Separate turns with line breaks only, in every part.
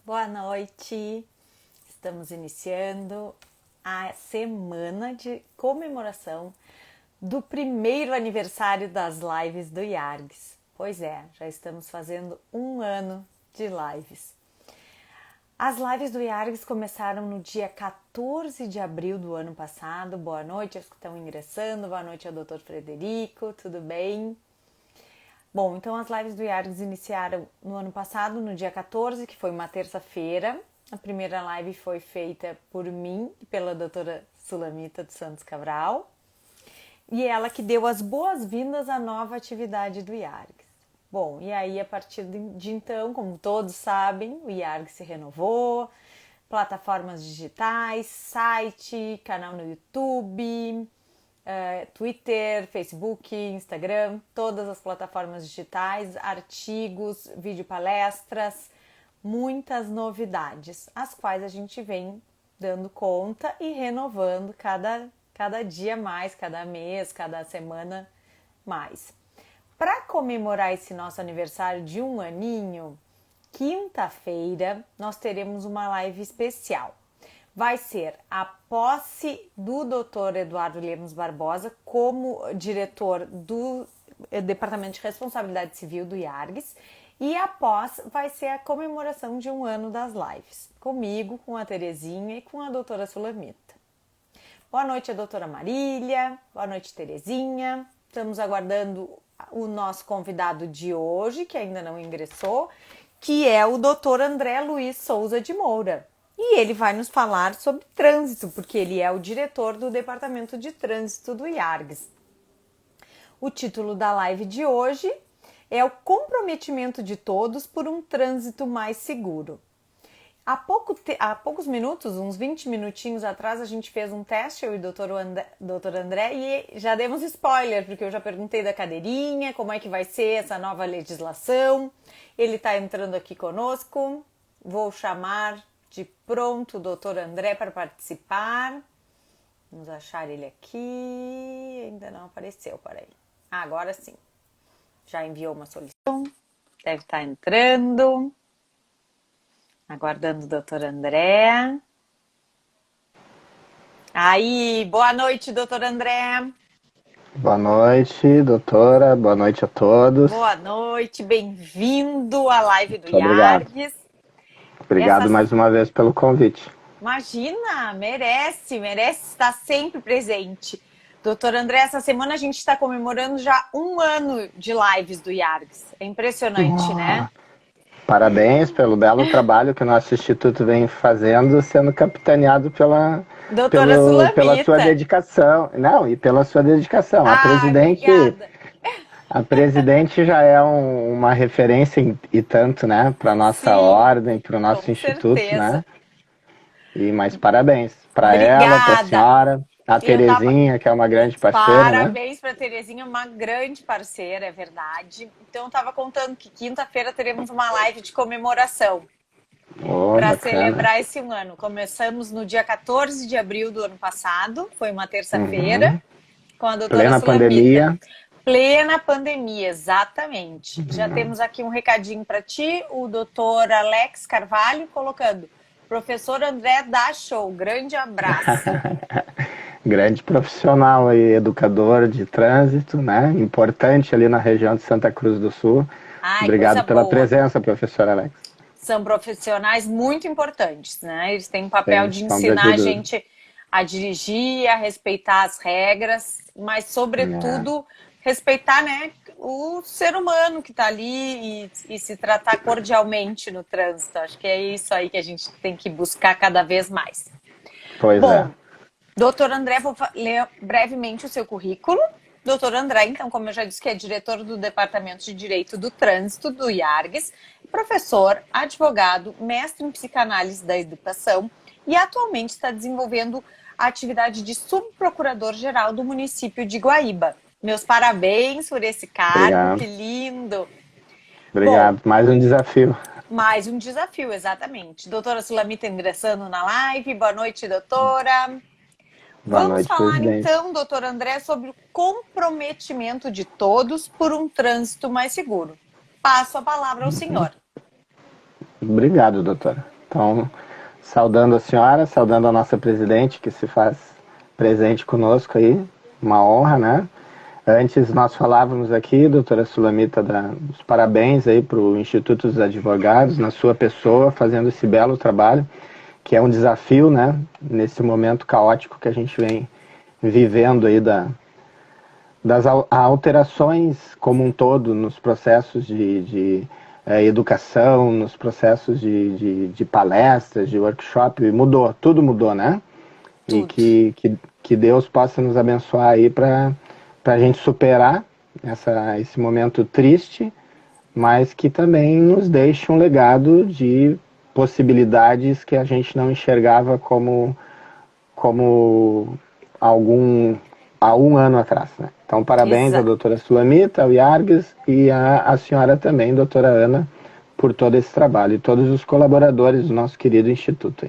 Boa noite! Estamos iniciando a semana de comemoração do primeiro aniversário das lives do IARGS. Pois é, já estamos fazendo um ano de lives. As lives do IARGS começaram no dia 14 de abril do ano passado. Boa noite aos que estão ingressando, boa noite ao Dr. Frederico, tudo bem? Bom, então as lives do IARGS iniciaram no ano passado, no dia 14, que foi uma terça-feira. A primeira live foi feita por mim e pela doutora Sulamita dos Santos Cabral. E ela que deu as boas-vindas à nova atividade do IARGS. Bom, e aí a partir de então, como todos sabem, o IARGS se renovou, plataformas digitais, site, canal no YouTube, Twitter, Facebook, Instagram, todas as plataformas digitais, artigos, videopalestras, muitas novidades, as quais a gente vem dando conta e renovando cada dia mais, cada mês, cada semana mais. Para comemorar esse nosso aniversário de um aninho, quinta-feira nós teremos uma live especial. Vai ser a posse do Dr. Eduardo Lemos Barbosa como diretor do Departamento de Responsabilidade Civil do IARGS, e após vai ser a comemoração de um ano das lives, comigo, com a Terezinha e com a doutora Sulamita. Boa noite a doutora Marília, boa noite Terezinha, estamos aguardando o nosso convidado de hoje, que ainda não ingressou, que é o Dr. André Luiz Souza de Moura. E ele vai nos falar sobre trânsito, porque ele é o diretor do Departamento de Trânsito do IARGS. O título da live de hoje é o comprometimento de todos por um trânsito mais seguro. Há poucos minutos, uns 20 minutinhos atrás, a gente fez um teste, eu e o Dr. André, e já demos spoiler, porque eu já perguntei da cadeirinha, como é que vai ser essa nova legislação. Ele está entrando aqui conosco, vou chamar de pronto o Dr. André para participar. Vamos achar ele aqui. Ainda não apareceu, peraí. Agora sim. Já enviou uma solicitação. Deve estar entrando. Aguardando o Dr. André. Aí, boa noite, Dr. André.
Boa noite, doutora. Boa noite a todos.
Boa noite, bem-vindo à live do
Muito obrigado.
IARGS.
Obrigado mais uma vez pelo convite.
Imagina, merece estar sempre presente. Doutor André, essa semana a gente está comemorando já um ano de lives do IARGS. É impressionante, né?
Parabéns pelo belo trabalho que o nosso instituto vem fazendo, sendo capitaneado
Doutora Sulamita.
pela sua dedicação. Não, e pela sua dedicação.
Obrigada.
A presidente já é uma referência e tanto, né, para nossa ordem, para o nosso instituto,
certeza.
né? Mais parabéns para ela, para a senhora, a Terezinha, que é uma grande parceira.
Parabéns para a Terezinha, uma grande parceira, é verdade. Então, eu estava contando que quinta-feira teremos uma live de comemoração para celebrar esse ano. Começamos no dia 14 de abril do ano passado, foi uma terça-feira, com a doutora
Plena
Sulamita.
pandemia.
Plena pandemia, exatamente. Já temos aqui um recadinho para ti, o doutor Alex Carvalho colocando: professor André dá show, grande abraço.
Grande profissional e educador de trânsito, né? Importante ali na região de Santa Cruz do Sul. Obrigado pela presença, professor Alex.
São profissionais muito importantes, né? Eles têm um papel de ensinar a gente a dirigir, a respeitar as regras, mas sobretudo respeitar, né, o ser humano que está ali e se tratar cordialmente no trânsito. Acho que é isso aí que a gente tem que buscar cada vez mais.
Bom,
doutor André, vou ler brevemente o seu currículo. Doutor André, então, como eu já disse, que é diretor do Departamento de Direito do Trânsito do IARGS, professor, advogado, mestre em psicanálise da educação e atualmente está desenvolvendo a atividade de subprocurador-geral do município de Guaíba. Meus parabéns por esse cargo, obrigado. Que lindo!
Obrigado, mais um desafio.
Mais um desafio, exatamente. Doutora Sulamita ingressando na live, boa noite, doutora. Vamos falar então, doutor André, sobre o comprometimento de todos por um trânsito mais seguro. Passo a palavra ao senhor.
Obrigado, doutora. Então, saudando a senhora, saudando a nossa presidente, que se faz presente conosco aí, uma honra, né? Antes nós falávamos aqui, doutora Sulamita, dos parabéns aí para o Instituto dos Advogados, na sua pessoa, fazendo esse belo trabalho, que é um desafio, né? Nesse momento caótico que a gente vem vivendo aí das alterações como um todo nos processos de educação, nos processos de palestras, de workshop, mudou, tudo mudou, né? Tudo. E que Deus possa nos abençoar aí para a gente superar esse momento triste, mas que também nos deixe um legado de possibilidades que a gente não enxergava como há um ano atrás, né? Então, parabéns à doutora Sulamita, ao Yargues e à senhora também, doutora Ana, por todo esse trabalho e todos os colaboradores do nosso querido Instituto.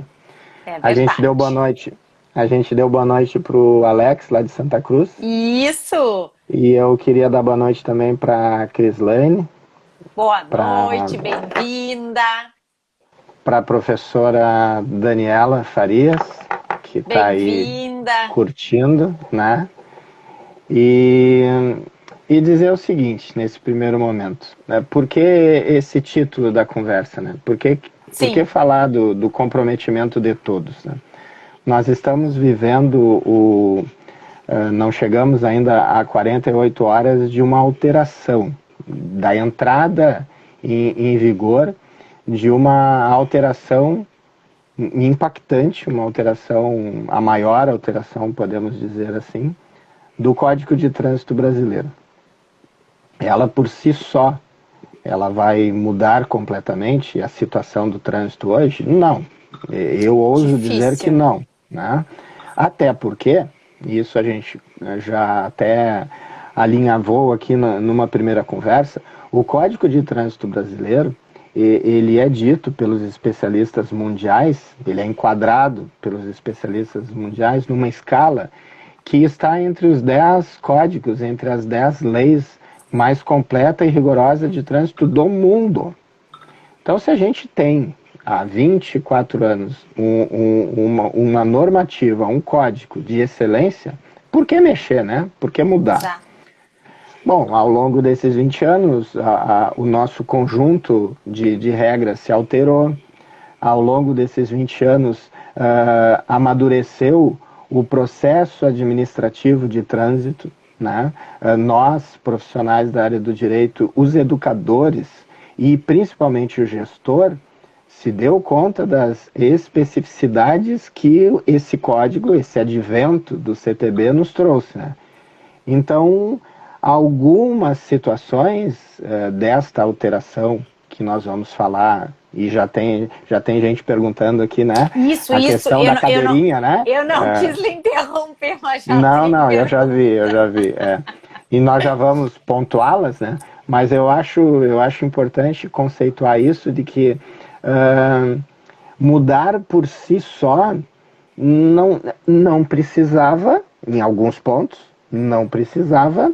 A gente deu boa noite. A gente deu boa noite para o Alex, lá de Santa Cruz.
Isso!
E eu queria dar boa noite também para a Crislane.
Boa noite, bem-vinda!
Para a professora Daniela Farias, que está aí curtindo, né? E dizer o seguinte, nesse primeiro momento, né? Por que esse título da conversa, né? Por que falar do comprometimento de todos, né? Nós estamos vivendo não chegamos ainda a 48 horas de uma alteração, da entrada em vigor de uma alteração impactante, uma alteração, a maior alteração, podemos dizer assim, do Código de Trânsito Brasileiro. Ela por si só, ela vai mudar completamente a situação do trânsito hoje? Não. Eu ouso dizer que não, né? Até porque, isso a gente já até alinhavou aqui numa primeira conversa, o Código de Trânsito Brasileiro, ele é dito pelos especialistas mundiais, ele é enquadrado pelos especialistas mundiais numa escala que está entre os 10 códigos, entre as 10 leis mais completa e rigorosa de trânsito do mundo. Então, se a gente tem há 24 anos uma normativa, um código de excelência, por que mexer, né? Por que mudar? Já. Bom, ao longo desses 20 anos, o nosso conjunto de regras se alterou. Ao longo desses 20 anos, amadureceu o processo administrativo de trânsito, né? Nós, profissionais da área do direito, os educadores e principalmente o gestor, se deu conta das especificidades que esse código, esse advento do CTB nos trouxe, né? Então, algumas situações desta alteração que nós vamos falar, e já tem gente perguntando aqui, né?
Isso,
questão da cadeirinha, né?
Eu não quis lhe interromper, mas já
Não, eu já vi. E nós já vamos pontuá-las, né? Mas eu acho importante conceituar isso de que mudar por si só não precisava, em alguns pontos, não precisava,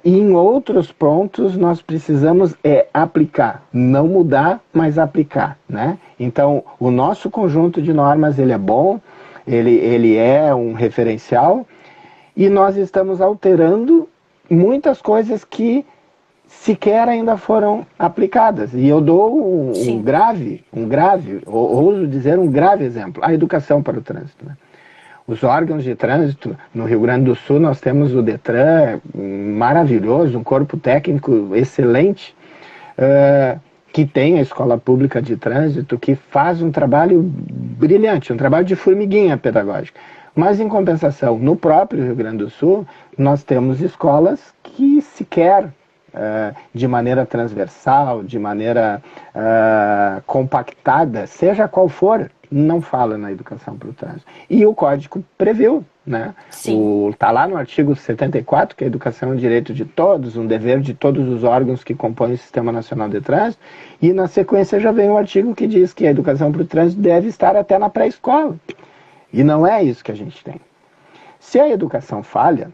e em outros pontos nós precisamos aplicar, não mudar, mas aplicar, né? Então, o nosso conjunto de normas, ele é bom, ele é um referencial, e nós estamos alterando muitas coisas que sequer ainda foram aplicadas. E eu dou um grave, ouso dizer um grave exemplo, a educação para o trânsito, né? Os órgãos de trânsito, no Rio Grande do Sul, nós temos o Detran, maravilhoso, um corpo técnico excelente, que tem a Escola Pública de Trânsito, que faz um trabalho brilhante, um trabalho de formiguinha pedagógica. Mas, em compensação, no próprio Rio Grande do Sul, nós temos escolas que sequer, de maneira transversal, de maneira compactada, seja qual for, não fala na educação para o trânsito. E o Código previu, né? Está lá no artigo 74, que a educação é um direito de todos, um dever de todos os órgãos que compõem o Sistema Nacional de Trânsito, e na sequência já vem o artigo que diz que a educação para o trânsito deve estar até na pré-escola. E não é isso que a gente tem. Se a educação falha,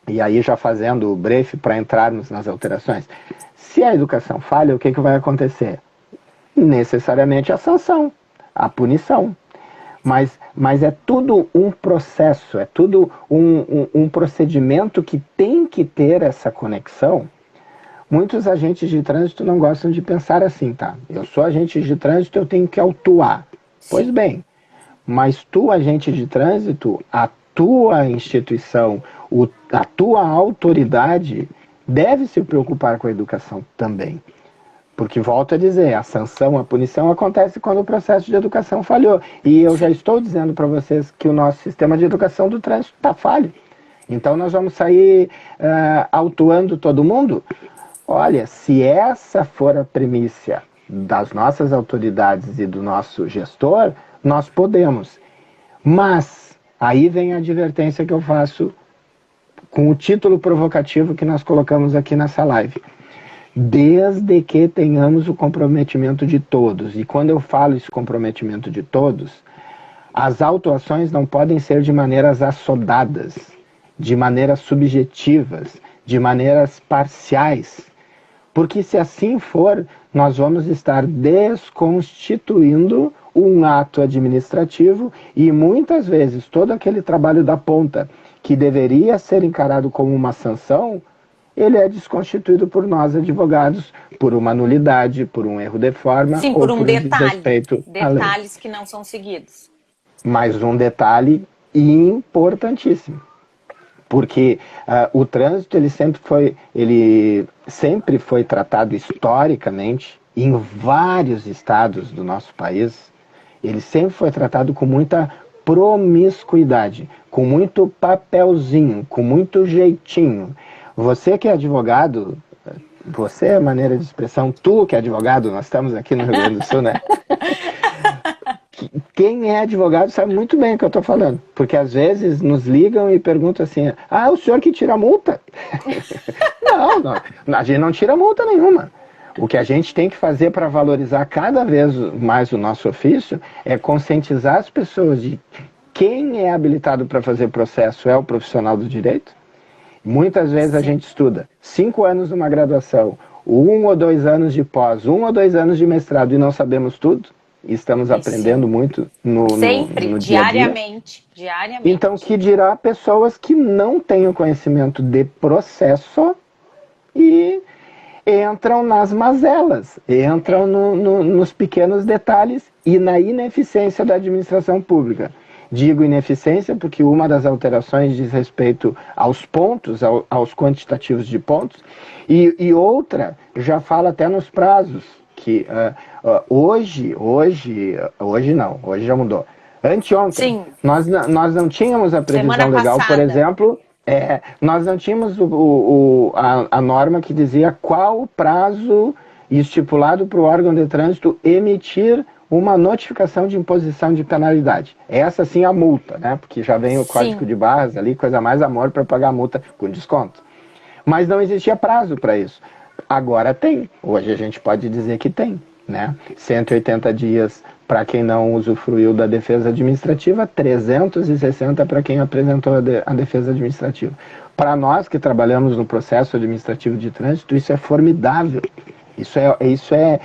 e aí já fazendo o brief para entrarmos nas alterações, se a educação falha, o que vai acontecer? necessariamente a sanção, a punição. Mas é tudo um processo, é tudo um procedimento que tem que ter essa conexão. Muitos agentes de trânsito não gostam de pensar assim, tá? Eu sou agente de trânsito, eu tenho que autuar. Sim. Pois bem, mas tu, agente de trânsito, a tua instituição, a tua autoridade deve se preocupar com a educação também. Porque, volto a dizer, a sanção, a punição acontece quando o processo de educação falhou. E eu já estou dizendo para vocês que o nosso sistema de educação do trânsito está falho. Então nós vamos sair autuando todo mundo? Olha, se essa for a premissa das nossas autoridades e do nosso gestor, nós podemos. Mas aí vem a advertência que eu faço com o título provocativo que nós colocamos aqui nessa live. Desde que tenhamos o comprometimento de todos. E quando eu falo esse comprometimento de todos, as autuações não podem ser de maneiras assodadas, de maneiras subjetivas, de maneiras parciais. Porque se assim for, nós vamos estar desconstituindo um ato administrativo e muitas vezes todo aquele trabalho da ponta que deveria ser encarado como uma sanção, ele é desconstituído por nós advogados, por uma nulidade, por um erro de forma.
Sim,
ou
por um
detalhe,
detalhes que não são seguidos.
Mas um detalhe importantíssimo, porque o trânsito ele sempre foi tratado historicamente em vários estados do nosso país, ele sempre foi tratado com muita promiscuidade, com muito papelzinho, com muito jeitinho. Você que é advogado, você é a maneira de expressão, tu que é advogado, nós estamos aqui no Rio Grande do Sul, né? Quem é advogado sabe muito bem o que eu estou falando, porque às vezes nos ligam e perguntam assim, o senhor que tira multa? Não, a gente não tira multa nenhuma. O que a gente tem que fazer para valorizar cada vez mais o nosso ofício é conscientizar as pessoas de quem é habilitado para fazer processo é o profissional do direito. Muitas vezes a gente estuda 5 anos numa graduação, 1 ou 2 anos de pós, 1 ou 2 anos de mestrado e não sabemos tudo. E estamos aprendendo muito no dia a dia.
Diariamente.
Então, que dirá pessoas que não têm o conhecimento de processo e entram nas mazelas, entram nos pequenos detalhes e na ineficiência da administração pública. Digo ineficiência porque uma das alterações diz respeito aos pontos, aos quantitativos de pontos, e outra já fala até nos prazos, que hoje já mudou. Anteontem, nós não tínhamos a previsão legal, por exemplo, nós não tínhamos a norma que dizia qual o prazo estipulado para o órgão de trânsito emitir uma notificação de imposição de penalidade. Essa sim é a multa, né? Porque já vem o código de barras ali, coisa mais amor para pagar a multa com desconto. Mas não existia prazo para isso. Agora tem. Hoje a gente pode dizer que tem, né? 180 dias para quem não usufruiu da defesa administrativa, 360 para quem apresentou a defesa administrativa. Para nós que trabalhamos no processo administrativo de trânsito, isso é formidável. Isso é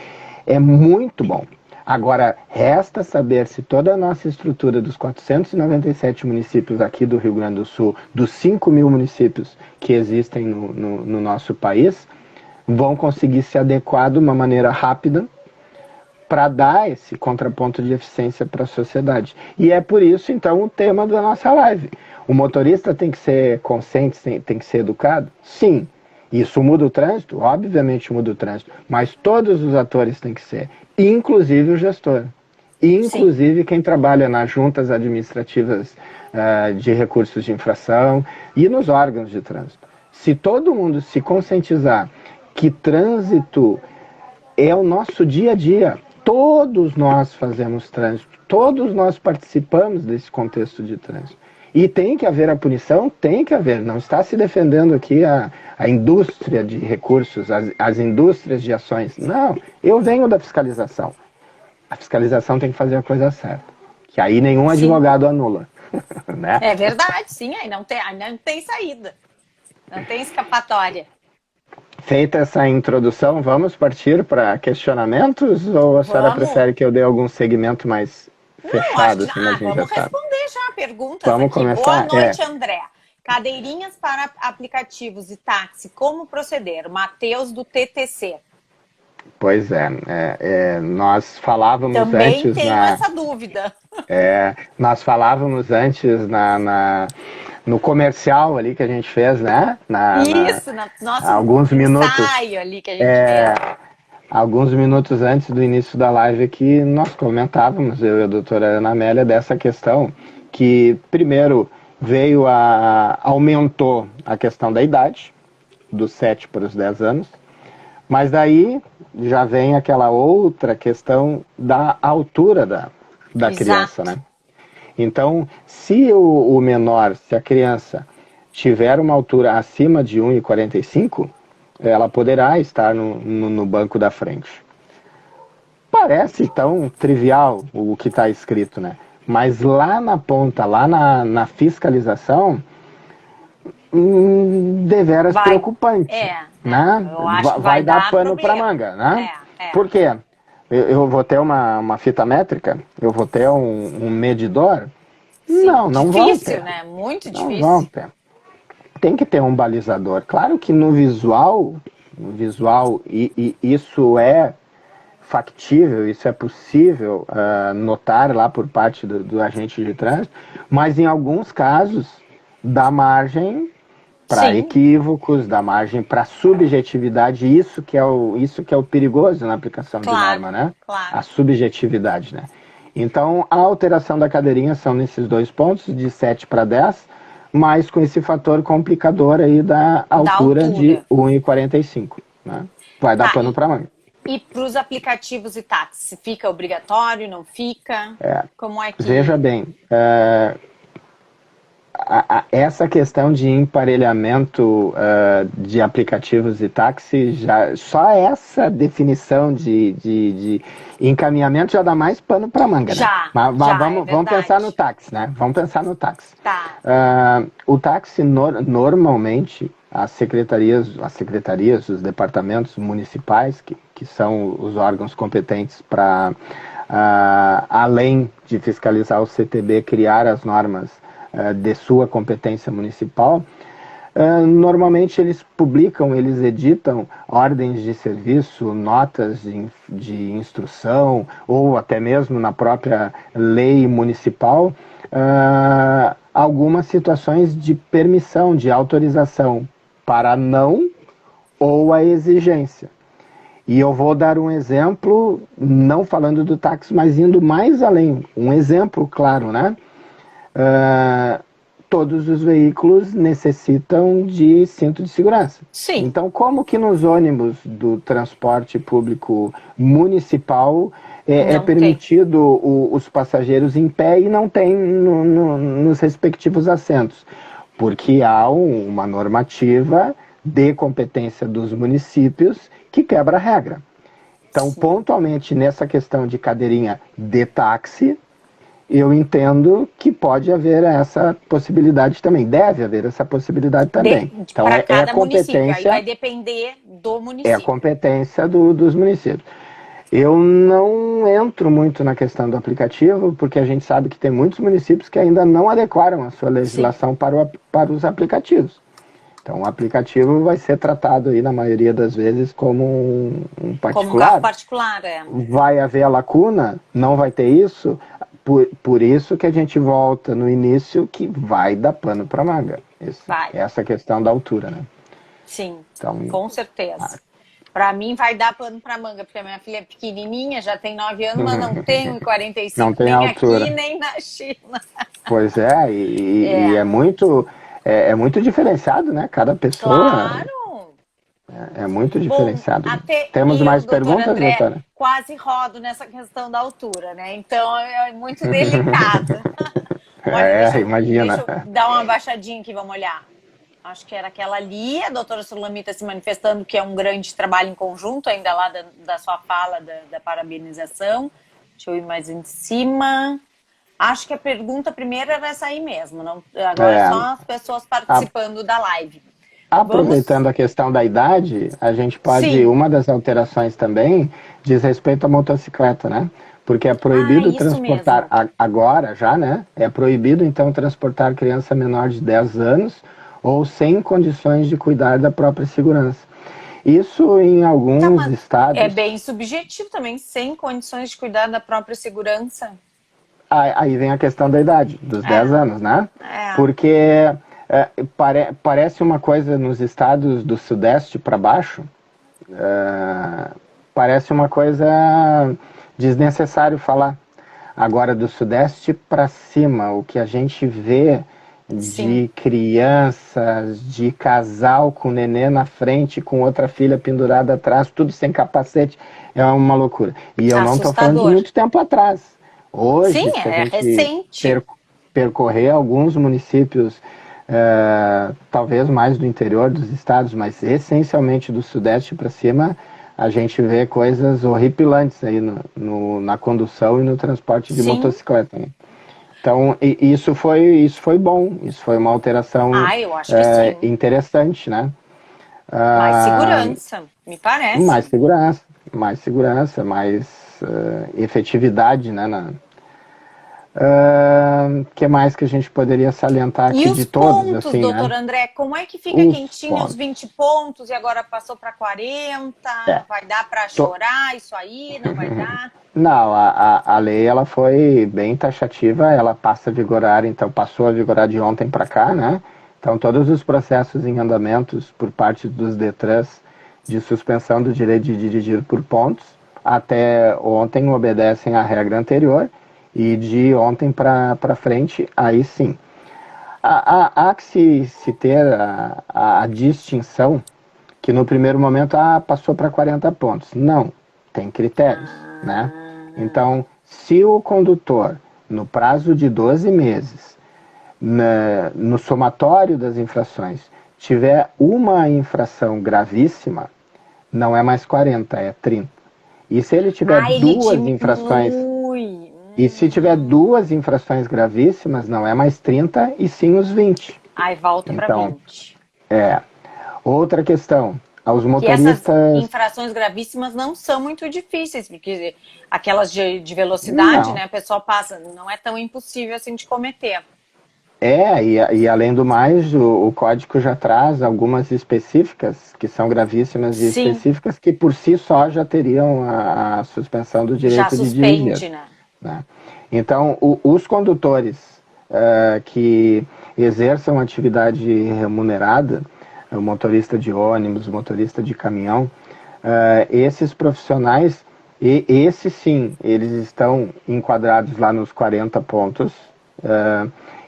muito bom. Agora, resta saber se toda a nossa estrutura dos 497 municípios aqui do Rio Grande do Sul, dos 5 mil municípios que existem no nosso país, vão conseguir se adequar de uma maneira rápida para dar esse contraponto de eficiência para a sociedade. E é por isso, então, o tema da nossa live. O motorista tem que ser consciente, tem que ser educado? Sim. Isso muda o trânsito? Obviamente muda o trânsito. Mas todos os atores têm que ser, inclusive o gestor. Inclusive quem trabalha nas juntas administrativas de recursos de infração e nos órgãos de trânsito. Se todo mundo se conscientizar que trânsito é o nosso dia a dia, todos nós fazemos trânsito, todos nós participamos desse contexto de trânsito. E tem que haver a punição? Tem que haver. Não está se defendendo aqui a indústria de recursos, as indústrias de ações. Não, eu venho da fiscalização. A fiscalização tem que fazer a coisa certa. Que aí nenhum advogado anula. Né?
É verdade, sim. Aí não tem saída. Não tem escapatória.
Feita essa introdução, vamos partir para questionamentos ou a senhora prefere que eu dê algum segmento mais fechado, assim, mais
vamos
engessado?
responder já perguntas
Vamos
aqui.
começar?
Boa noite, André. Cadeirinhas para aplicativos e táxi, como proceder? Matheus do TTC.
Pois nós falávamos
Também
antes
tenho essa dúvida.
nós falávamos antes no comercial ali que a gente fez, né?
Isso, no nosso
alguns minutos,
ensaio ali que a gente fez.
alguns minutos antes do início da live aqui, nós comentávamos, eu e a doutora Ana Amélia, dessa questão que, primeiro, aumentou a questão da idade, dos 7 para os 10 anos, mas daí já vem aquela outra questão da altura da criança, né? Então, se o menor, se a criança tiver uma altura acima de 1,45, ela poderá estar no banco da frente. Parece tão trivial o que está escrito, né? Mas lá na ponta, lá na fiscalização, deveras preocupante. Né?
Eu acho que
vai dar pano para manga, né? Por quê? Eu vou ter uma fita métrica? Eu vou ter um medidor?
Sim,
não vão ter.
Difícil, né? Muito
não
difícil.
Vão ter. Tem que ter um balizador. Claro que no visual e isso é factível, isso é possível notar lá por parte do agente de trânsito, mas em alguns casos dá margem para equívocos, dá margem para subjetividade, isso que é o perigoso na aplicação de norma, né?
Claro.
A subjetividade, né? Então, a alteração da cadeirinha são nesses 2 pontos, de 7 para 10, mas com esse fator complicador aí da altura. De 1,45, né? Vai dar pano para manga.
E para os aplicativos e táxi, fica obrigatório, não fica? Como é que...
Veja bem, essa questão de emparelhamento de aplicativos e táxi, só essa definição de encaminhamento já dá mais pano para manga, né? Mas vamos pensar no táxi, né? Vamos pensar no táxi. O táxi, normalmente, as secretarias, os departamentos municipais, que são os órgãos competentes para, além de fiscalizar o CTB, criar as normas de sua competência municipal, normalmente eles publicam, eles editam ordens de serviço, notas de instrução, ou até mesmo na própria lei municipal, algumas situações de permissão, de autorização para não ou a exigência. E eu vou dar um exemplo, não falando do táxi, mas indo mais além. Um exemplo claro, né? Todos os veículos necessitam de cinto de segurança.
Sim.
Então, como que nos ônibus do transporte público municipal é permitido os passageiros em pé e não tem nos respectivos assentos? Porque há uma normativa de competência dos municípios que quebra a regra. Então, pontualmente nessa questão de cadeirinha de táxi, eu entendo que pode haver essa possibilidade também, deve haver essa possibilidade também.
Então, para cada município, aí vai depender do município.
É a competência dos municípios. Eu não entro muito na questão do aplicativo, porque a gente sabe que tem muitos municípios que ainda não adequaram a sua legislação para os aplicativos. Então, o aplicativo vai ser tratado aí, na maioria das vezes, como um particular.
Como um carro particular,
Vai haver a lacuna? Não vai ter isso? Por isso que a gente volta no início, que vai dar pano para manga. Essa questão da altura, né?
Sim, então, com certeza. Para mim vai dar pano para manga, porque a minha filha é pequenininha, já tem 9 anos, mas não tem 1,45,
não tem
nem
altura.
Aqui, nem na China.
Pois e é muito diferenciado, né? Cada pessoa...
Claro!
É muito diferenciado.
Bom,
Temos mais perguntas,
André,
doutora?
Quase rodo nessa questão da altura, né? Então é muito delicado. Olha,
imagina.
Deixa eu dar uma baixadinha aqui, vamos olhar. Acho que era aquela ali, a doutora Sulamita se manifestando que é um grande trabalho em conjunto, ainda lá da sua fala da parabenização. Deixa eu ir mais em cima. Acho que a pergunta primeira era essa aí mesmo. Não, agora só as pessoas participando da live. Vamos?
Aproveitando a questão da idade, a gente pode,
Sim.
uma das alterações também diz respeito à motocicleta, né? Porque é
Ah,
proibido
isso
transportar,
mesmo.
agora já, né? É proibido então transportar criança menor de 10 anos ou sem condições de cuidar da própria segurança. Isso em
Tá,
alguns
mas é
estados,
bem subjetivo também, sem condições de cuidar da própria segurança.
aí vem a questão da idade, dos 10
É,
anos, né?
é.
Porque parece uma coisa nos estados do Sudeste para baixo, parece uma coisa desnecessário falar. Agora, do Sudeste para cima, o que a gente vê
Sim.
de crianças, de casal com nenê na frente, com outra filha pendurada atrás, tudo sem capacete, é uma loucura. E eu não estou falando de
Assustador.
muito tempo atrás.
Sim,
Hoje, se a
é
gente
recente.
percorrer alguns municípios, talvez mais do interior dos estados, mas essencialmente do Sudeste para cima, a gente vê coisas horripilantes aí na condução e no transporte de
Sim.
motocicleta, né? Então, isso foi bom, isso foi uma alteração
Ah, eu acho que sim.
interessante, né?
Mais
Ah,
segurança, me parece.
mais segurança, mais segurança, mais efetividade, né? Que mais que a gente poderia salientar
E
aqui
os
de todos,
pontos,
assim,
doutor
né?
André, como é que fica
Os
quem tinha os
pontos.
20 pontos e agora passou para 40?
É,
Vai dar para
to-
chorar isso aí? Não vai dar?
Não, a lei ela foi bem taxativa, ela passa a vigorar, então passou a vigorar de ontem para cá, né? Então todos os processos em andamentos por parte dos DETRANs de suspensão do direito de dirigir por pontos, até ontem obedecem à regra anterior e de ontem para frente, aí sim. Há que se ter a distinção que no primeiro momento passou para 40 pontos. Não, tem critérios, né?
Ah,
Então, se o condutor, no prazo de 12 meses, no somatório das infrações, tiver uma infração gravíssima, não é mais 40, é 30. E se ele tiver
ele
duas infrações,
diminui.
e se tiver duas infrações gravíssimas, não é mais 30 e sim os 20.
Aí volta para
Então,
20.
é. Outra questão, aos
Que essas
motoristas.
infrações gravíssimas não são muito difíceis, porque aquelas de velocidade,
Não.
né, a pessoa passa, não é tão impossível assim de cometer.
E além do mais, o código já traz algumas específicas, que são gravíssimas e
Sim,
específicas, que por si só já teriam a suspensão do
já
direito de dirigir,
suspende, né?
né? Então, os condutores que exerçam atividade remunerada, o motorista de ônibus, motorista de caminhão, esses profissionais, esses sim, eles estão enquadrados lá nos 40 pontos,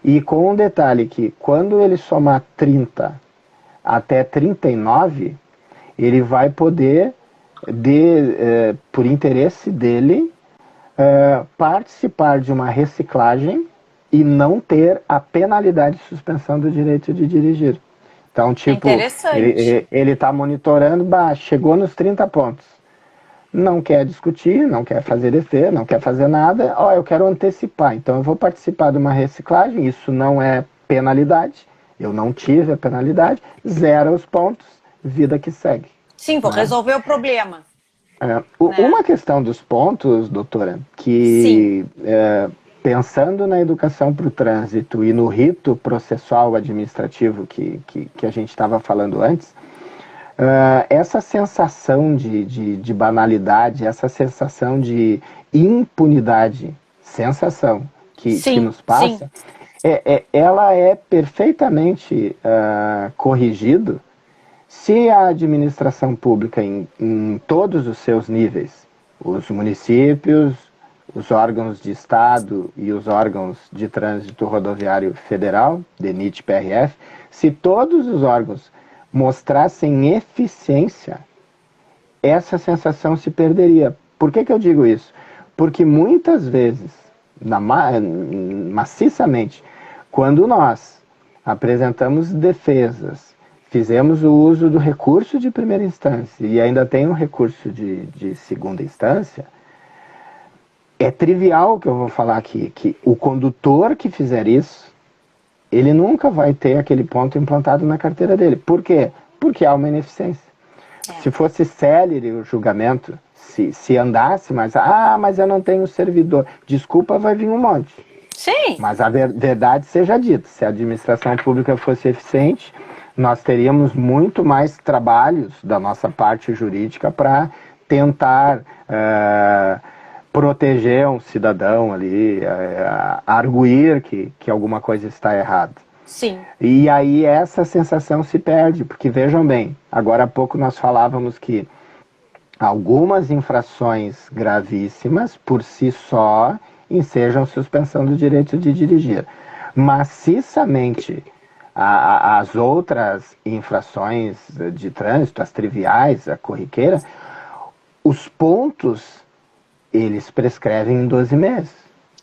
e com um detalhe que quando ele somar 30 até 39, ele vai poder, por interesse dele, participar de uma reciclagem e não ter a penalidade de suspensão do direito de dirigir. Então,
É
tipo,
interessante.
ele está monitorando, chegou nos 30 pontos. Não quer discutir, não quer fazer defesa, não quer fazer nada. Eu quero antecipar, então eu vou participar de uma reciclagem, isso não é penalidade, eu não tive a penalidade, zera os pontos, vida que segue.
Sim, vou
Né?
resolver o problema,
Uma
né?
questão dos pontos, doutora,
Sim,
que pensando na educação para o trânsito e no rito processual administrativo que a gente estava falando antes, essa sensação de banalidade, essa sensação de impunidade, sensação que
sim,
nos
sim.
passa, ela é perfeitamente corrigido se a administração pública, em todos os seus níveis, os municípios, os órgãos de Estado e os órgãos de trânsito rodoviário federal, DENIT, PRF, se todos os órgãos mostrassem eficiência, essa sensação se perderia. Por que eu digo isso? Porque muitas vezes, maciçamente, quando nós apresentamos defesas, fizemos o uso do recurso de primeira instância e ainda tem um recurso de segunda instância, é trivial o que eu vou falar aqui, que o condutor que fizer isso, ele nunca vai ter aquele ponto implantado na carteira dele. Por quê? Porque há uma ineficiência. Se fosse célere o julgamento, se andasse, mas eu não tenho servidor. Desculpa, vai vir um monte.
Sim.
Mas a verdade seja dita, se a administração pública fosse eficiente, nós teríamos muito mais trabalhos da nossa parte jurídica para tentar proteger um cidadão ali, arguir que alguma coisa está errada.
Sim.
E aí essa sensação se perde, porque vejam bem, agora há pouco nós falávamos que algumas infrações gravíssimas, por si só, ensejam suspensão do direito de dirigir. Maciçamente, as outras infrações de trânsito, as triviais, a corriqueira, os pontos, eles prescrevem em 12 meses.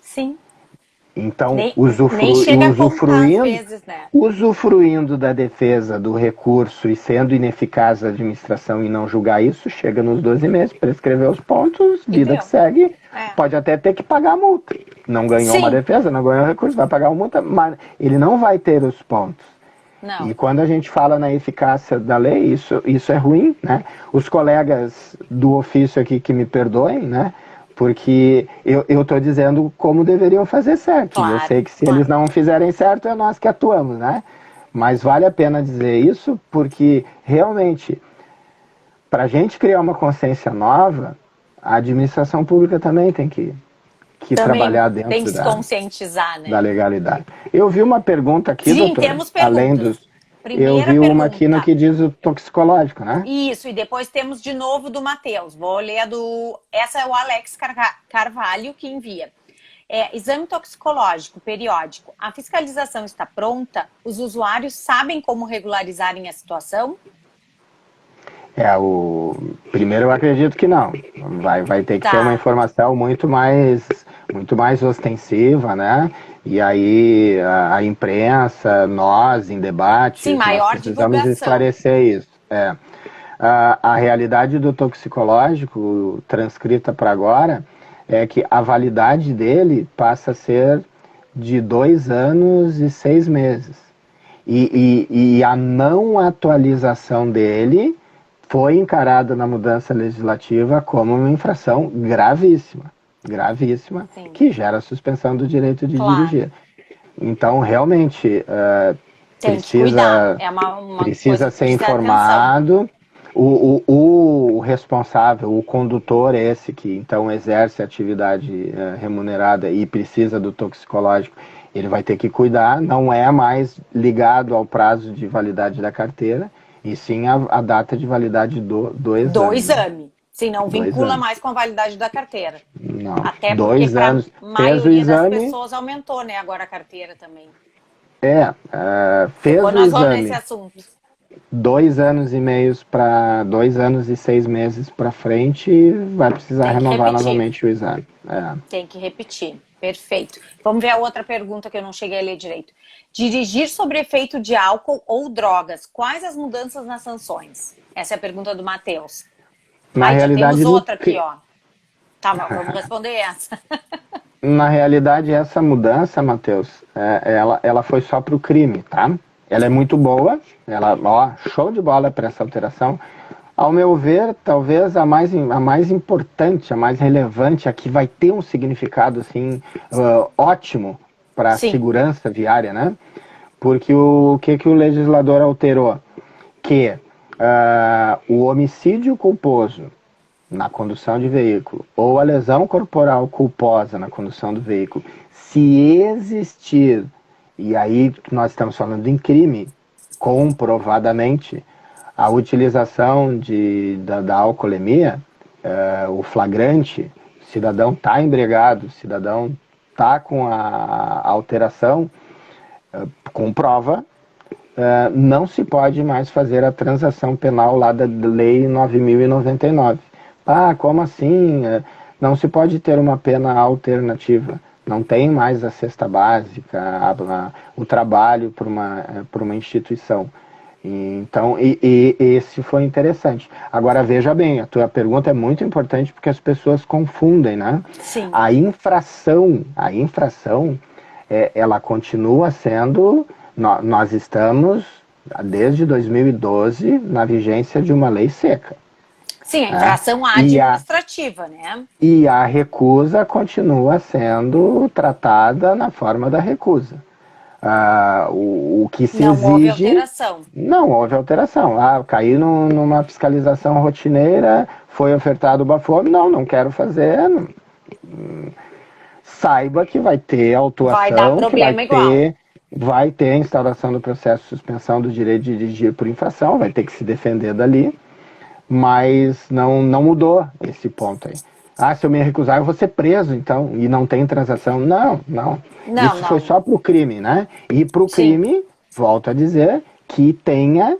Sim.
Então,
nem chega a contar às vezes, né?
Usufruindo da defesa do recurso e sendo ineficaz a administração e não julgar isso, chega nos 12 meses, prescrever os pontos, vida que segue, pode até ter que pagar a multa. Não ganhou uma defesa, não ganhou recurso, vai pagar a multa, mas ele não vai ter os pontos.
Não.
E quando a gente fala na eficácia da lei, isso é ruim, né? Os colegas do ofício aqui que me perdoem, né? Porque eu estou dizendo como deveriam fazer certo. Claro, e eu sei que se eles não fizerem certo, é nós que atuamos, né? Mas vale a pena dizer isso, porque realmente, para a gente criar uma consciência nova, a administração pública também tem que trabalhar dentro
tem que se conscientizar, né?
Da legalidade. Eu vi uma pergunta aqui, doutor. Sim, temos perguntas. Além dos... Eu vi uma aqui no que diz o toxicológico, né?
Isso, e depois temos de novo do Matheus. Vou ler a do... Essa é o Alex Carvalho que envia. Exame toxicológico periódico. A fiscalização está pronta? Os usuários sabem como regularizarem a situação?
Primeiro eu acredito que não. Vai ter que ter uma informação muito mais ostensiva, né? E aí a imprensa, nós em debate,
sim, maior
precisamos esclarecer isso. A realidade do toxicológico, transcrita para agora, é que a validade dele passa a ser de 2 anos e 6 meses. E a não atualização dele foi encarada na mudança legislativa como uma infração gravíssima, sim, que gera suspensão do direito de dirigir. Então, realmente, precisa ser informado. O responsável, o condutor esse que então exerce atividade remunerada e precisa do toxicológico, ele vai ter que cuidar, não é mais ligado ao prazo de validade da carteira, e sim a data de validade do exame.
Do exame. Sim, não vincula mais com a validade da carteira.
Não.
Até porque para a maioria das pessoas aumentou, né, agora a carteira também.
Fez
quando
o
nós
exame.
vamos nesse assunto.
2 anos e meio para 2 anos e 6 meses para frente, vai precisar renovar novamente o exame.
Tem que repetir. Perfeito. Vamos ver a outra pergunta que eu não cheguei a ler direito. Dirigir sob efeito de álcool ou drogas, quais as mudanças nas sanções? Essa é a pergunta do Matheus.
Na realidade,
temos outra aqui, ó. Tá bom, vamos responder essa.
Na realidade, essa mudança, Matheus, ela foi só para o crime, tá? Ela é muito boa, show de bola para essa alteração. Ao meu ver, talvez a mais importante, a mais relevante, a que vai ter um significado assim, ótimo para a segurança viária, né? Porque o que o legislador alterou? Que o homicídio culposo na condução de veículo ou a lesão corporal culposa na condução do veículo, se existir, e aí nós estamos falando em crime, comprovadamente, a utilização da alcoolemia, o flagrante, o cidadão está embriagado, o cidadão está com a alteração, com prova, não se pode mais fazer a transação penal lá da Lei 9.099. Como assim? Não se pode ter uma pena alternativa. Não tem mais a cesta básica, o trabalho por uma instituição. Então, esse foi interessante. Agora, veja bem, a tua pergunta é muito importante porque as pessoas confundem, né?
Sim.
A infração, ela continua sendo Nós estamos, desde 2012, na vigência de uma lei seca.
Sim, a infração administrativa, né?
E a recusa continua sendo tratada na forma da recusa. O que se exige... Não houve alteração. Não houve alteração. Caí numa fiscalização rotineira, foi ofertado o bafome, não quero fazer. Saiba que vai ter autuação, vai dar problema vai ter a instauração do processo de suspensão do direito de dirigir por infração, vai ter que se defender dali, mas não mudou esse ponto aí. Se eu me recusar, eu vou ser preso, então, e não tem transação. Não. Isso foi só para o crime, né? E para o crime, volto a dizer, que tenha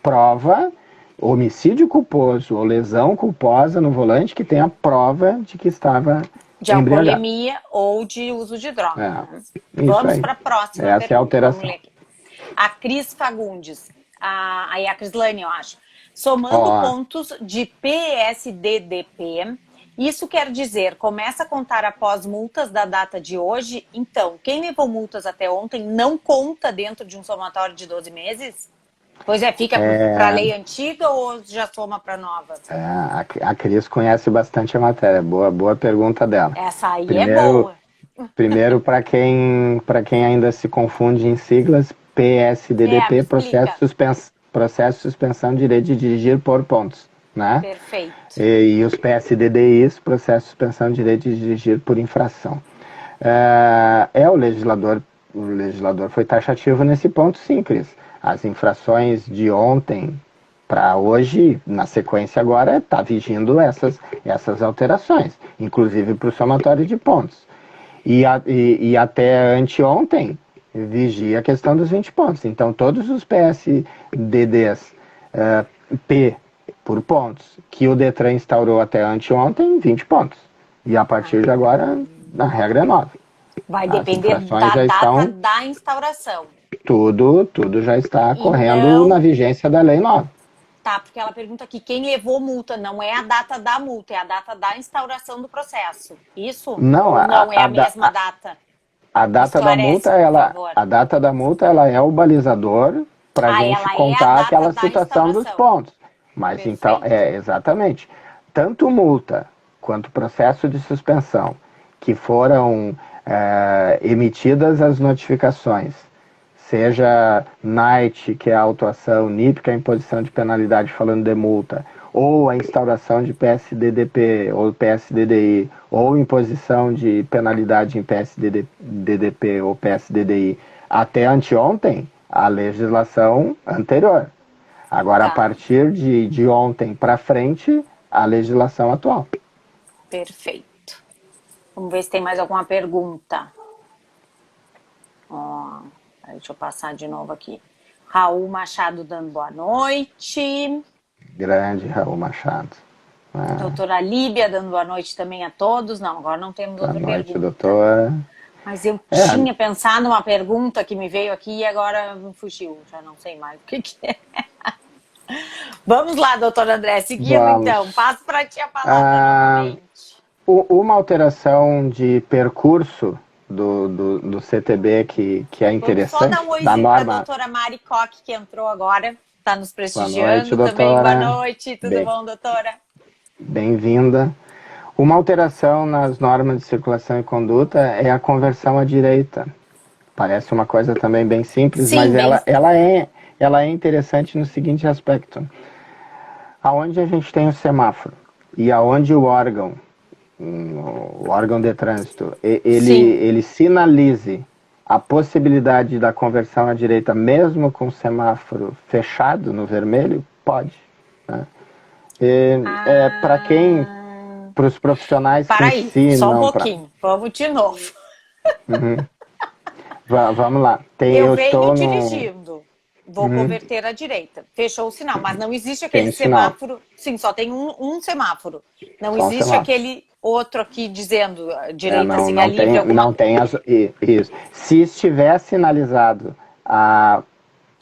prova, homicídio culposo ou lesão culposa no volante, que tenha prova de que estava
de alcoolemia ou de uso de droga. Vamos para a próxima pergunta.
Essa é a alteração.
A Cris Fagundes, aí a Crislane, eu acho. Somando pontos de PSDDP, isso quer dizer, começa a contar após multas da data de hoje? Então, quem levou multas até ontem não conta dentro de um somatório de 12 meses? Pois fica para a lei antiga ou já soma para nova?
A Cris conhece bastante a matéria. Boa pergunta dela.
Essa aí é boa.
Primeiro, para quem ainda se confunde em siglas, PSDDP, processo de suspensão de direito de dirigir por pontos. Né?
Perfeito.
E os PSDDIs, processo de suspensão de direito de dirigir por infração. O legislador foi taxativo nesse ponto, sim, Cris. As infrações de ontem para hoje, na sequência agora, está vigindo essas alterações, inclusive para o somatório de pontos. E até anteontem, vigia a questão dos 20 pontos. Então, todos os PSDDs P por pontos, que o Detran instaurou até anteontem, 20 pontos. E a partir de agora, a regra é nova.
Vai depender da data da instauração.
Tudo já está correndo na vigência da lei nova.
Tá, porque ela pergunta aqui, quem levou multa não é a data da multa, é a data da instauração do processo. Isso?
Não,
não é a mesma data?
A data da multa, ela é o balizador para a gente contar aquela situação dos pontos. Mas então, exatamente. Tanto multa quanto processo de suspensão que foram emitidas as notificações, seja NIT, que é a autuação, NIP, que é a imposição de penalidade falando de multa, ou a instauração de PSDDP ou PSDDI, ou imposição de penalidade em PSDDP ou PSDDI, até anteontem, a legislação anterior. Agora, a partir de ontem para frente, a legislação atual.
Perfeito. Vamos ver se tem mais alguma pergunta. Deixa eu passar de novo aqui. Raul Machado dando boa noite.
Grande Raul Machado.
Doutora Líbia dando boa noite também a todos. Não, agora não temos outra pergunta. Boa noite,
doutora.
Mas eu tinha pensado numa pergunta que me veio aqui e agora me fugiu. Já não sei mais o que é. Vamos lá, doutor André, seguindo então. Passo para ti a palavra novamente.
Uma alteração de percurso do CTB que é interessante.
Vamos só dar um oizinho para a doutora Mari Koch, que entrou agora, está nos prestigiando
boa noite,
também. Boa noite, tudo bom, doutora?
Bem-vinda. Uma alteração nas normas de circulação e conduta é a conversão à direita. Parece uma coisa também bem simples, mas ela é interessante no seguinte aspecto. Aonde a gente tem o semáforo e aonde o órgão de trânsito, ele sinalize a possibilidade da conversão à direita, mesmo com o semáforo fechado no vermelho, pode. Né? Para os profissionais
que ensinam... Só um pouquinho, vamos de novo.
Vamos lá.
Eu venho dirigindo. Vou converter à direita. Fechou o sinal, mas não existe aquele semáforo. Sim, só tem um semáforo. Não existe aquele outro aqui dizendo direita, siga livre.
Não tem isso. Se estiver sinalizado a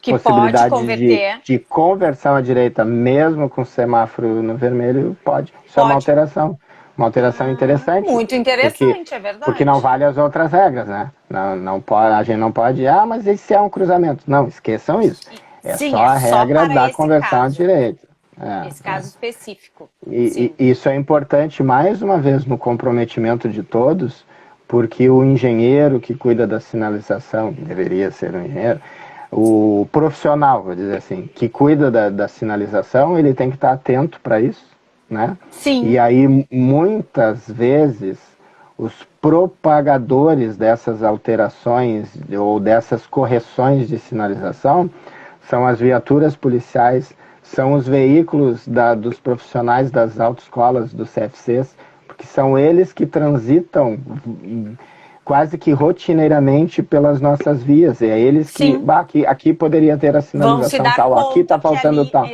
que
possibilidade
pode
de conversão à direita, mesmo com semáforo no vermelho, pode. Isso é uma alteração. Uma alteração interessante.
Muito interessante, é verdade.
Porque não vale as outras regras, né? Não pode, a gente não pode, mas esse é um cruzamento. Não, esqueçam isso. É
Sim,
só a regra da conversão a direito.
Esse caso específico.
E isso é importante, mais uma vez, no comprometimento de todos, porque o engenheiro que cuida da sinalização, deveria ser um engenheiro, o profissional, vou dizer assim, que cuida da sinalização, ele tem que estar atento para isso, né?
Sim.
E aí, muitas vezes, os propagadores dessas alterações ou dessas correções de sinalização são as viaturas policiais, são os veículos dos profissionais das autoescolas, dos CFCs, porque são eles que transitam quase que rotineiramente pelas nossas vias. É eles que, aqui poderia ter a sinalização tal, aqui está faltando
ali,
tal.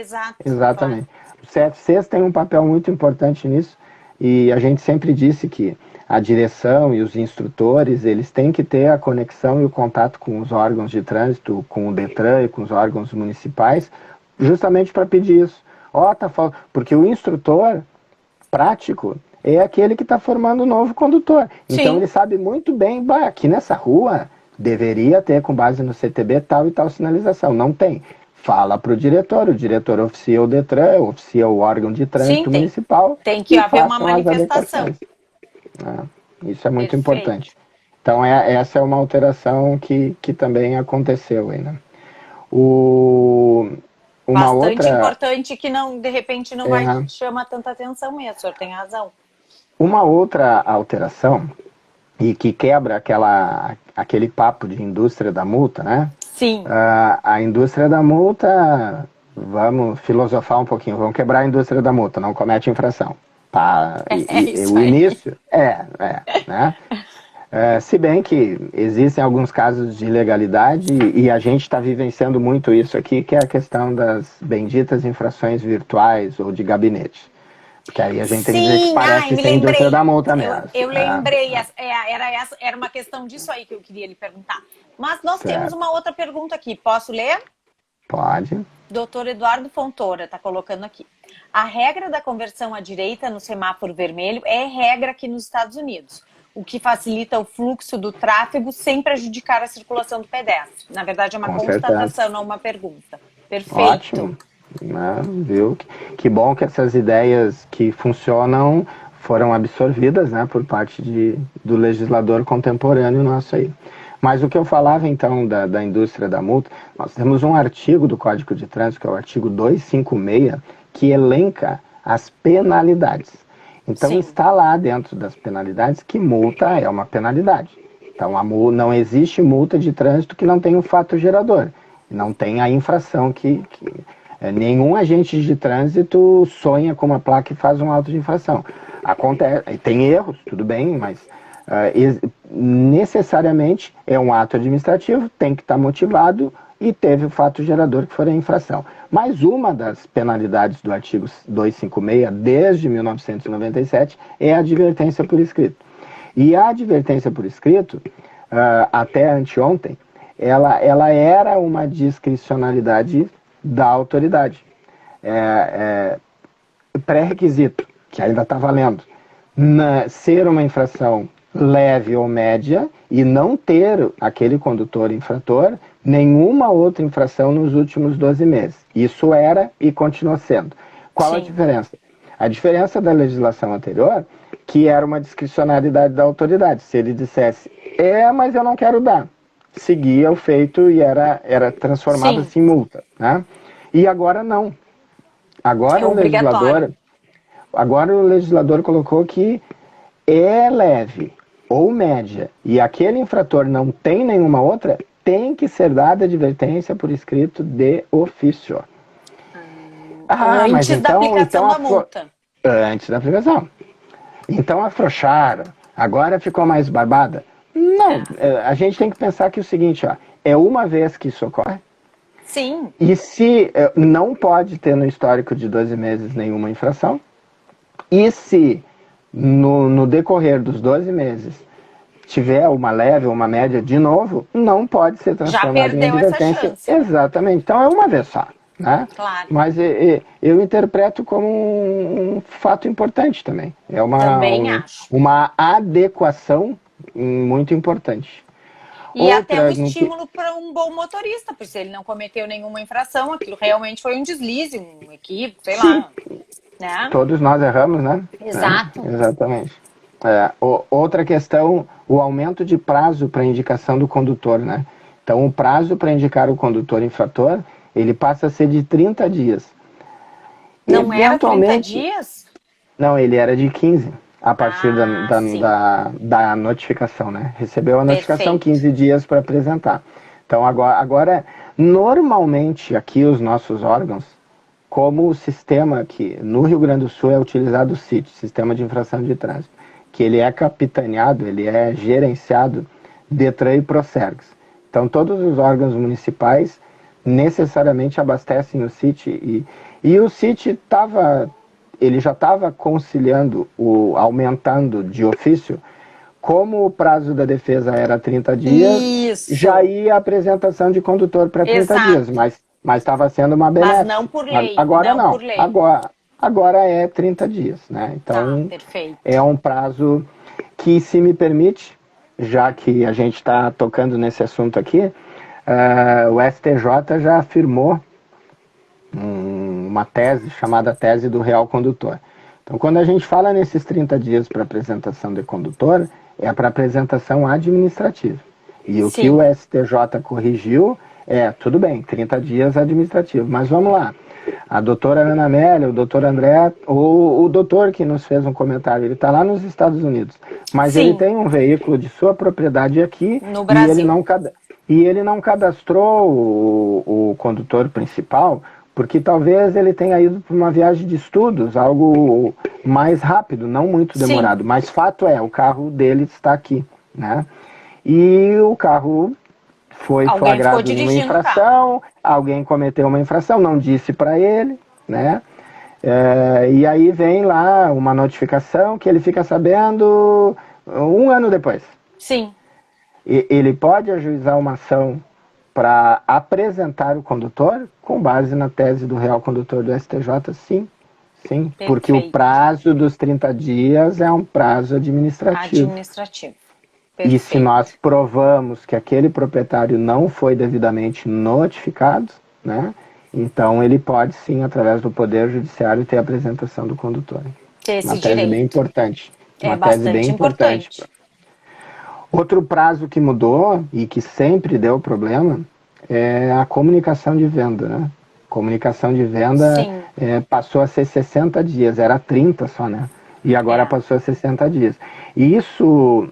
Exatamente.
Claro. Os CFCs têm um papel muito importante nisso, e a gente sempre disse que a direção e os instrutores, eles têm que ter a conexão e o contato com os órgãos de trânsito, com o Detran e com os órgãos municipais, justamente para pedir isso. Porque o instrutor prático é aquele que está formando o novo condutor. Então ele sabe muito bem, aqui nessa rua deveria ter, com base no CTB, tal e tal sinalização. Não tem. Fala para o diretor oficia o Detran, oficia o órgão de trânsito municipal.
Tem que haver uma manifestação.
Isso é muito importante. Então essa é uma alteração que também aconteceu aí, né?
Bastante importante, que não, de repente não vai chamar tanta atenção mesmo, o senhor tem razão.
Uma outra alteração, e que quebra aquele papo de indústria da multa, né?
Sim.
A indústria da multa, vamos filosofar um pouquinho, vamos quebrar a indústria da multa, não comete infração. O início, né? Se bem que existem alguns casos de ilegalidade, e a gente está vivenciando muito isso aqui, que é a questão das benditas infrações virtuais ou de gabinete. Porque aí a gente tem que dizer que parece ser a indústria da multa mesmo.
Eu lembrei, era uma questão disso aí que eu queria lhe perguntar. Mas nós temos uma outra pergunta aqui, posso ler?
Pode.
Doutor Eduardo Fontoura está colocando aqui. A regra da conversão à direita no semáforo vermelho é regra aqui nos Estados Unidos, o que facilita o fluxo do tráfego sem prejudicar a circulação do pedestre. Na verdade, é uma constatação, não uma pergunta. Perfeito.
Ótimo. Viu? Que bom que essas ideias que funcionam foram absorvidas, né, por parte do legislador contemporâneo nosso aí. Mas o que eu falava, então, da indústria da multa, nós temos um artigo do Código de Trânsito, que é o artigo 256, que elenca as penalidades. Então, está lá dentro das penalidades que multa é uma penalidade. Então, não existe multa de trânsito que não tenha um fato gerador. Não tem a infração que nenhum agente de trânsito sonha com uma placa e faz um auto de infração. Acontece, tem erros, tudo bem, mas necessariamente é um ato administrativo, tem que estar motivado e teve o fato gerador que for a infração. Mas uma das penalidades do artigo 256, desde 1997, é a advertência por escrito. E a advertência por escrito, até anteontem, ela era uma discricionalidade da autoridade. Pré-requisito, que ainda está valendo, ser uma infração leve ou média e não ter aquele condutor infrator nenhuma outra infração nos últimos 12 meses. Isso era e continua sendo. Qual a diferença? A diferença da legislação anterior, que era uma discricionariedade da autoridade. Se ele dissesse, mas eu não quero dar, seguia o feito e era transformado em multa, né? E agora não. Agora o legislador colocou que é leve ou média e aquele infrator não tem nenhuma outra, tem que ser dada advertência por escrito de ofício.
Antes da aplicação da multa.
Antes da aplicação. Então afrouxaram, agora ficou mais barbada. Não, a gente tem que pensar que é o seguinte, é uma vez que isso ocorre.
Sim.
E se não pode ter no histórico de 12 meses nenhuma infração, e se no decorrer dos 12 meses tiver uma leve ou uma média de novo, não pode ser transformado em advertência.
Já perdeu essa chance.
Exatamente. Então é uma vez só. né?
Claro.
Mas eu interpreto como um fato importante também. É
Também acho.
uma adequação muito importante.
E até um
Outra,
estímulo para um bom motorista, porque se ele não cometeu nenhuma infração, aquilo realmente foi um deslize, um equívoco, sei
sim,
lá. Né?
todos nós erramos, né?
Exato.
Exatamente. Outra questão, o aumento de prazo para indicação do condutor, né? Então, o prazo para indicar o condutor infrator, ele passa a ser de 30 dias.
Não era 30
Eventualmente,
dias?
não, ele era de 15 a partir
Sim.
da notificação, né? Recebeu a notificação,
Perfeito.
15 dias para apresentar. Então, agora, normalmente, aqui os nossos órgãos, como o sistema que no Rio Grande do Sul é utilizado o CIT, Sistema de Infração de Trânsito, que ele é capitaneado, ele é gerenciado Detran e Procergs. Então, todos os órgãos municipais necessariamente abastecem o CIT e o CIT ele já estava conciliando, aumentando de ofício, como o prazo da defesa era 30 dias,
Isso.
já ia a apresentação de condutor para 30 dias, mas estava sendo uma
Mas
benesse.
não por lei.
Agora
Não
não,
por lei.
agora é 30 dias, né?
Tá,
Então
perfeito.
é um prazo que, se me permite, já que a gente está tocando nesse assunto aqui, o STJ já afirmou uma tese chamada tese do real condutor. Então, quando a gente fala nesses 30 dias para apresentação de condutor, é para apresentação administrativa. E o que o STJ corrigiu tudo bem, 30 dias administrativo, mas vamos lá. A doutora Ana Amélia, o doutor André, o doutor que nos fez um comentário, ele está lá nos Estados Unidos, mas ele tem um veículo de sua propriedade aqui
no Brasil.
E ele não cadastrou o condutor principal, porque talvez ele tenha ido para uma viagem de estudos, algo mais rápido, não muito demorado. Sim. Mas fato é, o carro dele está aqui, né? E o carro foi flagrado em uma infração, alguém cometeu uma infração, não disse para ele, né? E aí vem lá uma notificação que ele fica sabendo 1 ano depois.
Sim.
Ele pode ajuizar uma ação para apresentar o condutor com base na tese do real condutor do STJ, sim. Sim, perfeito. Porque o prazo dos 30 dias é um prazo administrativo.
Perfeito.
E se nós provamos que aquele proprietário não foi devidamente notificado, né, então ele pode sim, através do Poder Judiciário, ter a apresentação do condutor. Uma tese bem importante. Uma tese bem importante. Outro prazo que mudou e que sempre deu problema é a comunicação de venda, né? Comunicação de venda passou a ser 60 dias, era 30 só, né? E agora passou a 60 dias. E isso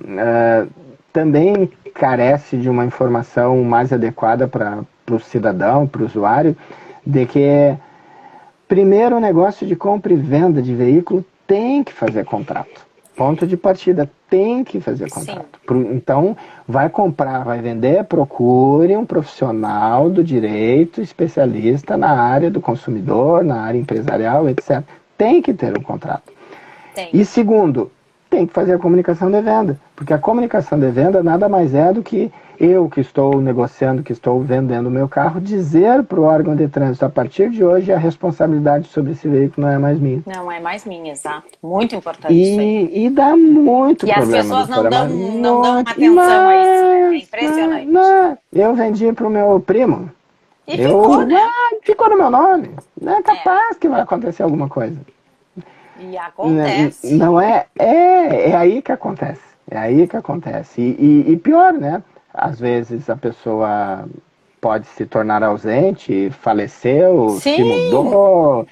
também carece de uma informação mais adequada para o cidadão, para o usuário, de que primeiro o negócio de compra e venda de veículo tem que fazer contrato. Ponto de partida, tem que fazer contrato. Então, vai comprar, vai vender, procure um profissional do direito, especialista na área do consumidor, na área empresarial, etc. Tem que ter um contrato. E segundo, tem que fazer a comunicação de venda, porque a comunicação de venda nada mais é do que eu que estou negociando, que estou vendendo o meu carro, dizer para o órgão de trânsito, a partir de hoje a responsabilidade sobre esse veículo não é mais minha.
Não é mais minha, exato. Muito importante isso aí.
E dá muito problema.
E as pessoas não dão atenção a isso, né? É impressionante.
Eu vendi para o meu primo.
E ficou, né?
Ficou no meu nome. Não é capaz que vai acontecer alguma coisa.
E acontece.
Não é aí que acontece. É aí que acontece. E pior, né? Às vezes a pessoa pode se tornar ausente, faleceu, se mudou,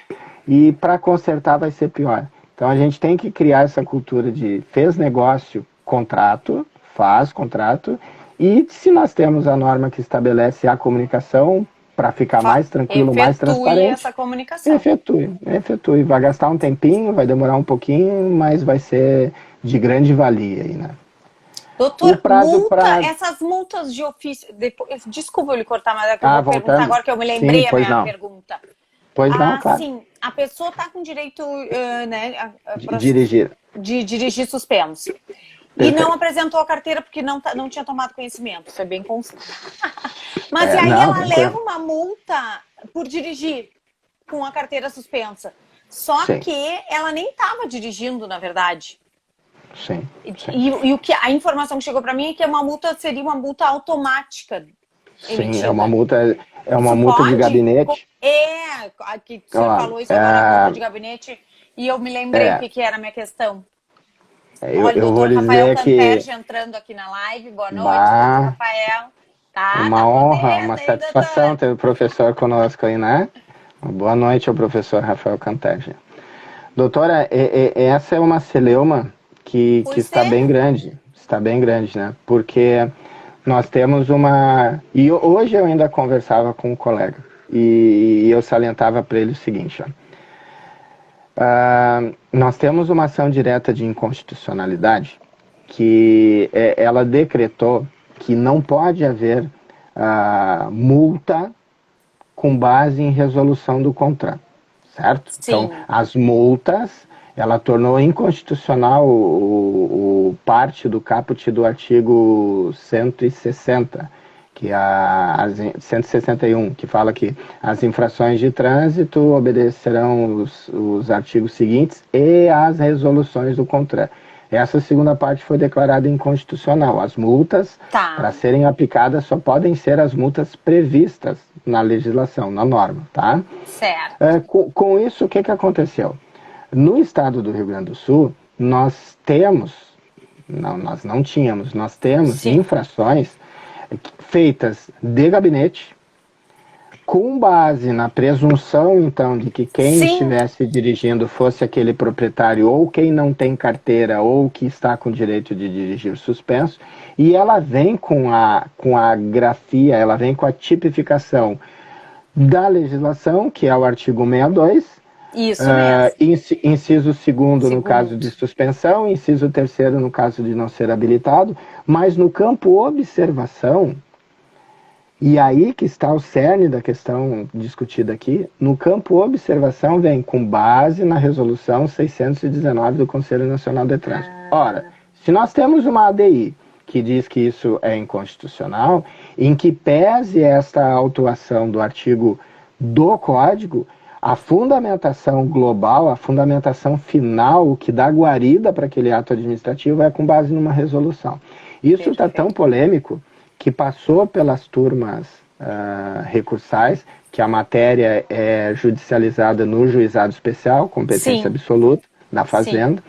e para consertar vai ser pior. Então a gente tem que criar essa cultura de fez negócio, contrato, faz contrato, e se nós temos a norma que estabelece a comunicação, para ficar mais tranquilo, mais transparente.
Essa comunicação.
Efetue. Vai gastar um tempinho, vai demorar um pouquinho, mas vai ser de grande valia aí, né?
Doutor, essas multas de ofício... Desculpa eu lhe cortar, mas é que eu vou perguntar agora que eu me lembrei a minha pergunta.
Pois não, claro.
Sim, a pessoa está com direito de dirigir suspenso. E não apresentou a carteira porque não tinha tomado conhecimento. Foi bem confuso. Mas aí ela leva uma multa por dirigir com a carteira suspensa. Só
Sim.
que ela nem estava dirigindo, na verdade.
Sim.
E o que a informação que chegou para mim é que seria uma multa automática emitida.
Sim, é uma
Isso
multa de
pode?
gabinete.
Que o senhor falou isso agora, multa de gabinete, e eu me lembrei o que era a minha questão. Olha,
Eu vou
doutor
lhe
Rafael
dizer
Canterge entrando aqui na live. Boa noite, doutor Rafael.
Uma
Tá
honra,
podendo,
uma
hein,
satisfação
doutor?
ter o professor conosco aí, né? Boa noite ao professor Rafael Canterge. Doutora, essa é uma celeuma que está bem grande, né? Porque nós temos uma... E hoje eu ainda conversava com um colega e eu salientava para ele o seguinte, ó. Nós temos uma ação direta de inconstitucionalidade que ela decretou que não pode haver multa com base em resolução do contrato, certo?
Sim.
Então, as multas, ela tornou inconstitucional o parte do caput do artigo 160, que 161, que fala que as infrações de trânsito obedecerão os artigos seguintes e as resoluções do contrato. Essa segunda parte foi declarada inconstitucional. As multas, para serem aplicadas, só podem ser as multas previstas na legislação, na norma, tá?
Certo.
Com isso, o que aconteceu? No estado do Rio Grande do Sul, nós temos infrações feitas de gabinete, com base na presunção, então, de que quem estivesse dirigindo fosse aquele proprietário, ou quem não tem carteira, ou que está com direito de dirigir suspenso, e ela vem com a grafia, ela vem com a tipificação da legislação, que é o artigo 62,
isso mesmo.
Inciso 2º no caso de suspensão, inciso 3º no caso de não ser habilitado, mas no campo observação, e aí que está o cerne da questão discutida aqui, no campo observação vem com base na resolução 619 do Conselho Nacional de Trânsito. Ora, se nós temos uma ADI que diz que isso é inconstitucional, em que pese esta autuação do artigo do Código, a fundamentação global, a fundamentação final, o que dá guarida para aquele ato administrativo é com base numa resolução. Isso está tão polêmico que passou pelas turmas recursais, que a matéria é judicializada no juizado especial, competência absoluta, na Fazenda,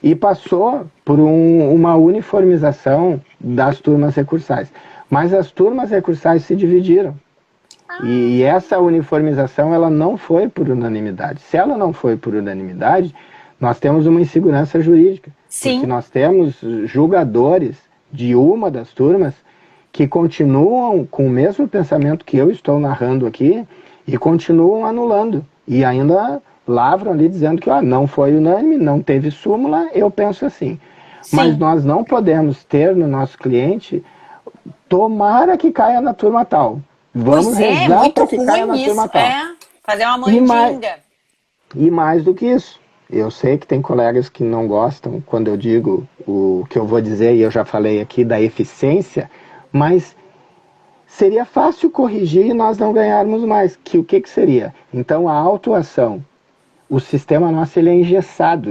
e passou por uma uniformização das turmas recursais. Mas as turmas recursais se dividiram. E essa uniformização ela não foi por unanimidade. Se ela não foi por unanimidade, nós temos uma insegurança jurídica. Porque nós temos julgadores de uma das turmas que continuam com o mesmo pensamento que eu estou narrando aqui e continuam anulando. E ainda lavram ali dizendo que não foi unânime, não teve súmula, eu penso assim. Mas nós não podemos ter no nosso cliente, tomara que caia na turma tal. Vamos rezar para que caia na turma tal.
Fazer uma mandinga.
E mais do que isso, eu sei que tem colegas que não gostam quando eu digo o que eu vou dizer, e eu já falei aqui da eficiência, mas seria fácil corrigir e nós não ganharmos mais. O que seria? Então, a autuação. O sistema nosso ele é engessado.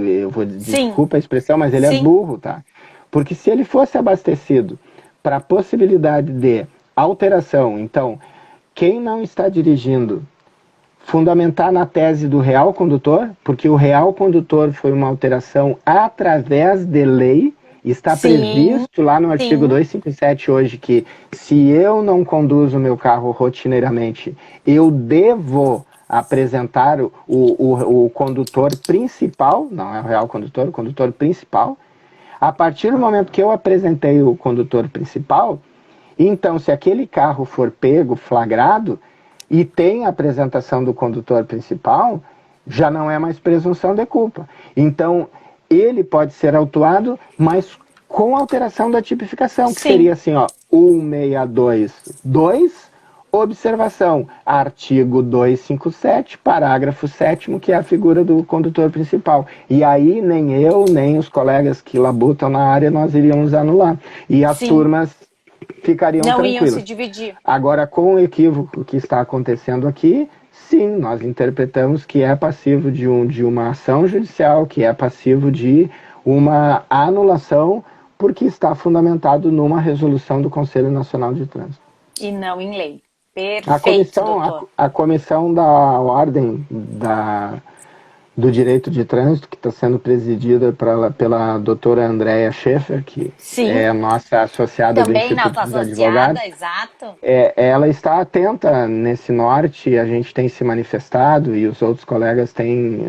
Desculpa a expressão, mas ele é burro, tá? Porque se ele fosse abastecido para a possibilidade de alteração, então, quem não está dirigindo, fundamentar na tese do real condutor, porque o real condutor foi uma alteração através de lei. Está previsto lá no artigo 257 hoje que se eu não conduzo o meu carro rotineiramente, eu devo apresentar o condutor principal, não é o real condutor, o condutor principal. A partir do momento que eu apresentei o condutor principal, então se aquele carro for pego, flagrado, e tem a apresentação do condutor principal, já não é mais presunção de culpa. Então, ele pode ser autuado, mas com alteração da tipificação, que seria assim, 162.2, observação, artigo 257, parágrafo 7º, que é a figura do condutor principal. E aí, nem eu, nem os colegas que labutam na área, nós iríamos anular. E as turmas ficariam
Não iam
tranquilos.
se dividir.
Agora, com o equívoco que está acontecendo aqui, sim, nós interpretamos que é passivo de uma ação judicial, que é passivo de uma anulação, porque está fundamentado numa resolução do Conselho Nacional de Trânsito.
E não em lei. Perfeito, doutor.
A comissão da ordem do direito de trânsito, que está sendo presidida pela doutora Andréa Schaeffer, que
Sim.
é a nossa associada
Também
do Instituto dos Advogados.
Exato.
Ela está atenta nesse norte, a gente tem se manifestado e os outros colegas têm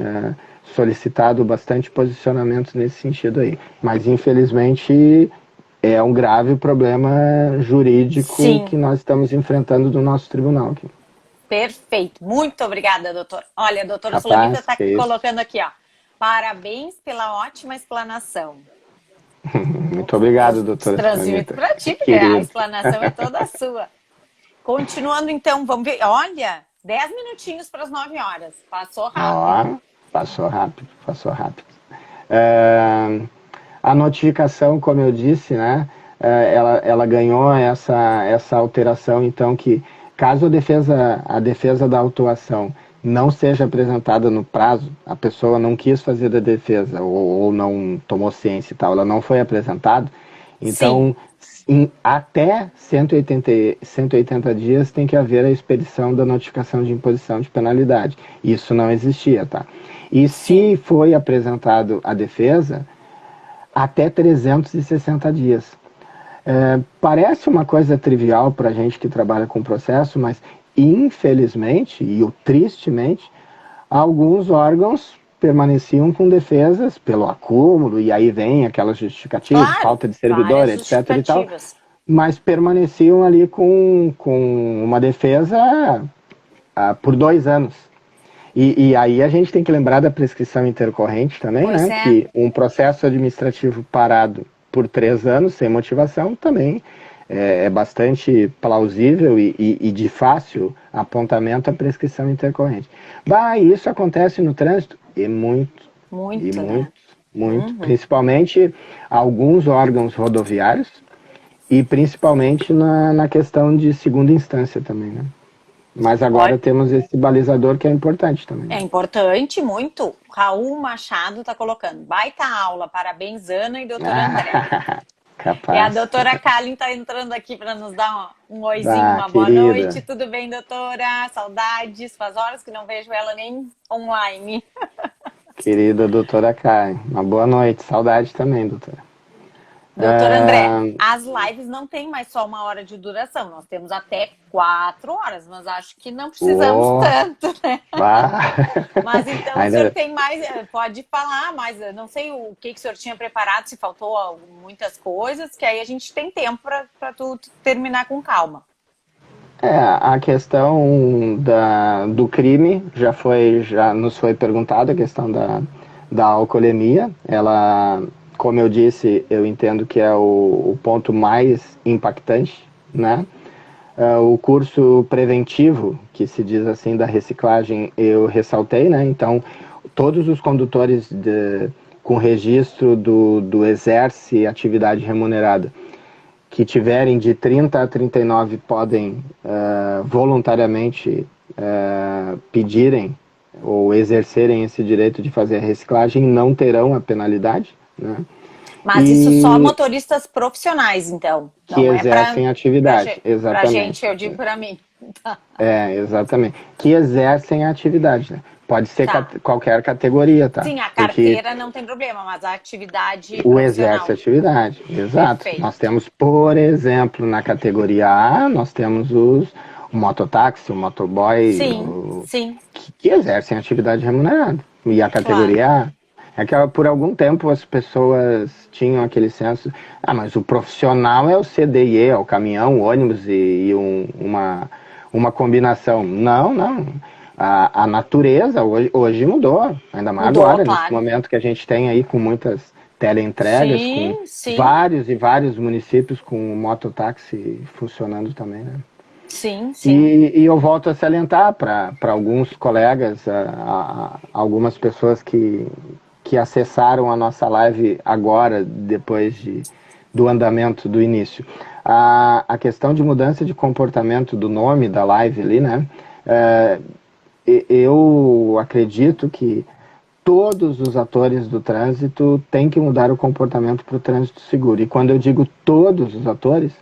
solicitado bastante posicionamentos nesse sentido aí. Mas, infelizmente, é um grave problema jurídico
Sim.
que nós estamos enfrentando do nosso tribunal aqui.
Perfeito. Muito obrigada, doutor. Olha, a doutora Sulamita está colocando aqui, ó. Parabéns pela ótima explanação.
Muito obrigado, doutora Sulamita.
Transmito para ti, porque a explanação é toda sua. Continuando, então, vamos ver. Olha, 10 minutinhos para as 9 horas. Passou rápido.
Passou rápido. A notificação, como eu disse, né, ela ganhou essa alteração, então, que caso a defesa da autuação não seja apresentada no prazo, a pessoa não quis fazer a defesa ou não tomou ciência e tal, ela não foi apresentada, então até 180 dias tem que haver a expedição da notificação de imposição de penalidade. Isso não existia, tá? E se foi apresentado a defesa, até 360 dias. Parece uma coisa trivial para a gente que trabalha com processo, mas infelizmente e tristemente, alguns órgãos permaneciam com defesas pelo acúmulo, e aí vem aquelas justificativas, falta de servidor, etc. e tal, mas permaneciam ali com uma defesa por 2 anos. E aí a gente tem que lembrar da prescrição intercorrente também, né? Que um processo administrativo parado por 3 anos, sem motivação, também é bastante plausível e de fácil apontamento à prescrição intercorrente. Isso acontece no trânsito? Muito. Principalmente alguns órgãos rodoviários e principalmente na questão de segunda instância também, né? Mas agora temos esse balizador que é importante também.
É importante, muito. Raul Machado está colocando. Baita aula, parabéns, Ana e doutora André.
Capaz.
E a doutora Kalin está entrando aqui para nos dar um oizinho, uma boa noite. Tudo bem, doutora? Saudades. Faz horas que não vejo ela nem online.
Querida doutora Kalin, uma boa noite. Saudade também, doutora.
Doutor André, as lives não tem mais só 1 hora de duração, nós temos até 4 horas, mas acho que não precisamos tanto, né? Mas então o senhor tem mais, pode falar, mas eu não sei o que o senhor tinha preparado, se faltou muitas coisas, que aí a gente tem tempo para tu terminar com calma.
A questão do crime já nos foi perguntada, a questão da alcoolemia, como eu disse, eu entendo que é o ponto mais impactante, né? O curso preventivo, que se diz assim, da reciclagem, eu ressaltei, né? Então, todos os condutores com registro do Exerce atividade remunerada, que tiverem de 30 a 39, podem voluntariamente pedirem ou exercerem esse direito de fazer a reciclagem, não terão a penalidade, né?
Mas isso só motoristas profissionais, então.
Que exercem atividade, exatamente.
Pra gente, eu digo pra mim.
Exatamente. Que exercem a atividade, né? Pode ser qualquer categoria, tá?
Sim, a carteira não tem problema, mas a atividade
o exerce a atividade, exato. Perfeito. Nós temos, por exemplo, na categoria A, nós temos o mototáxi, o motoboy, que exercem atividade remunerada. E a categoria A é que por algum tempo as pessoas tinham aquele senso, mas o profissional é o CDI, é o caminhão, o ônibus e uma combinação. Não. A natureza hoje mudou, ainda mais agora, nesse momento que a gente tem aí com muitas teleentregas, com vários municípios com mototáxi funcionando também, né?
Sim.
E eu volto a salientar para alguns colegas, algumas pessoas que acessaram a nossa live agora, depois do andamento do início. a questão de mudança de comportamento do nome da live ali, né? Eu acredito que todos os atores do trânsito têm que mudar o comportamento para o trânsito seguro. E quando eu digo todos os atores,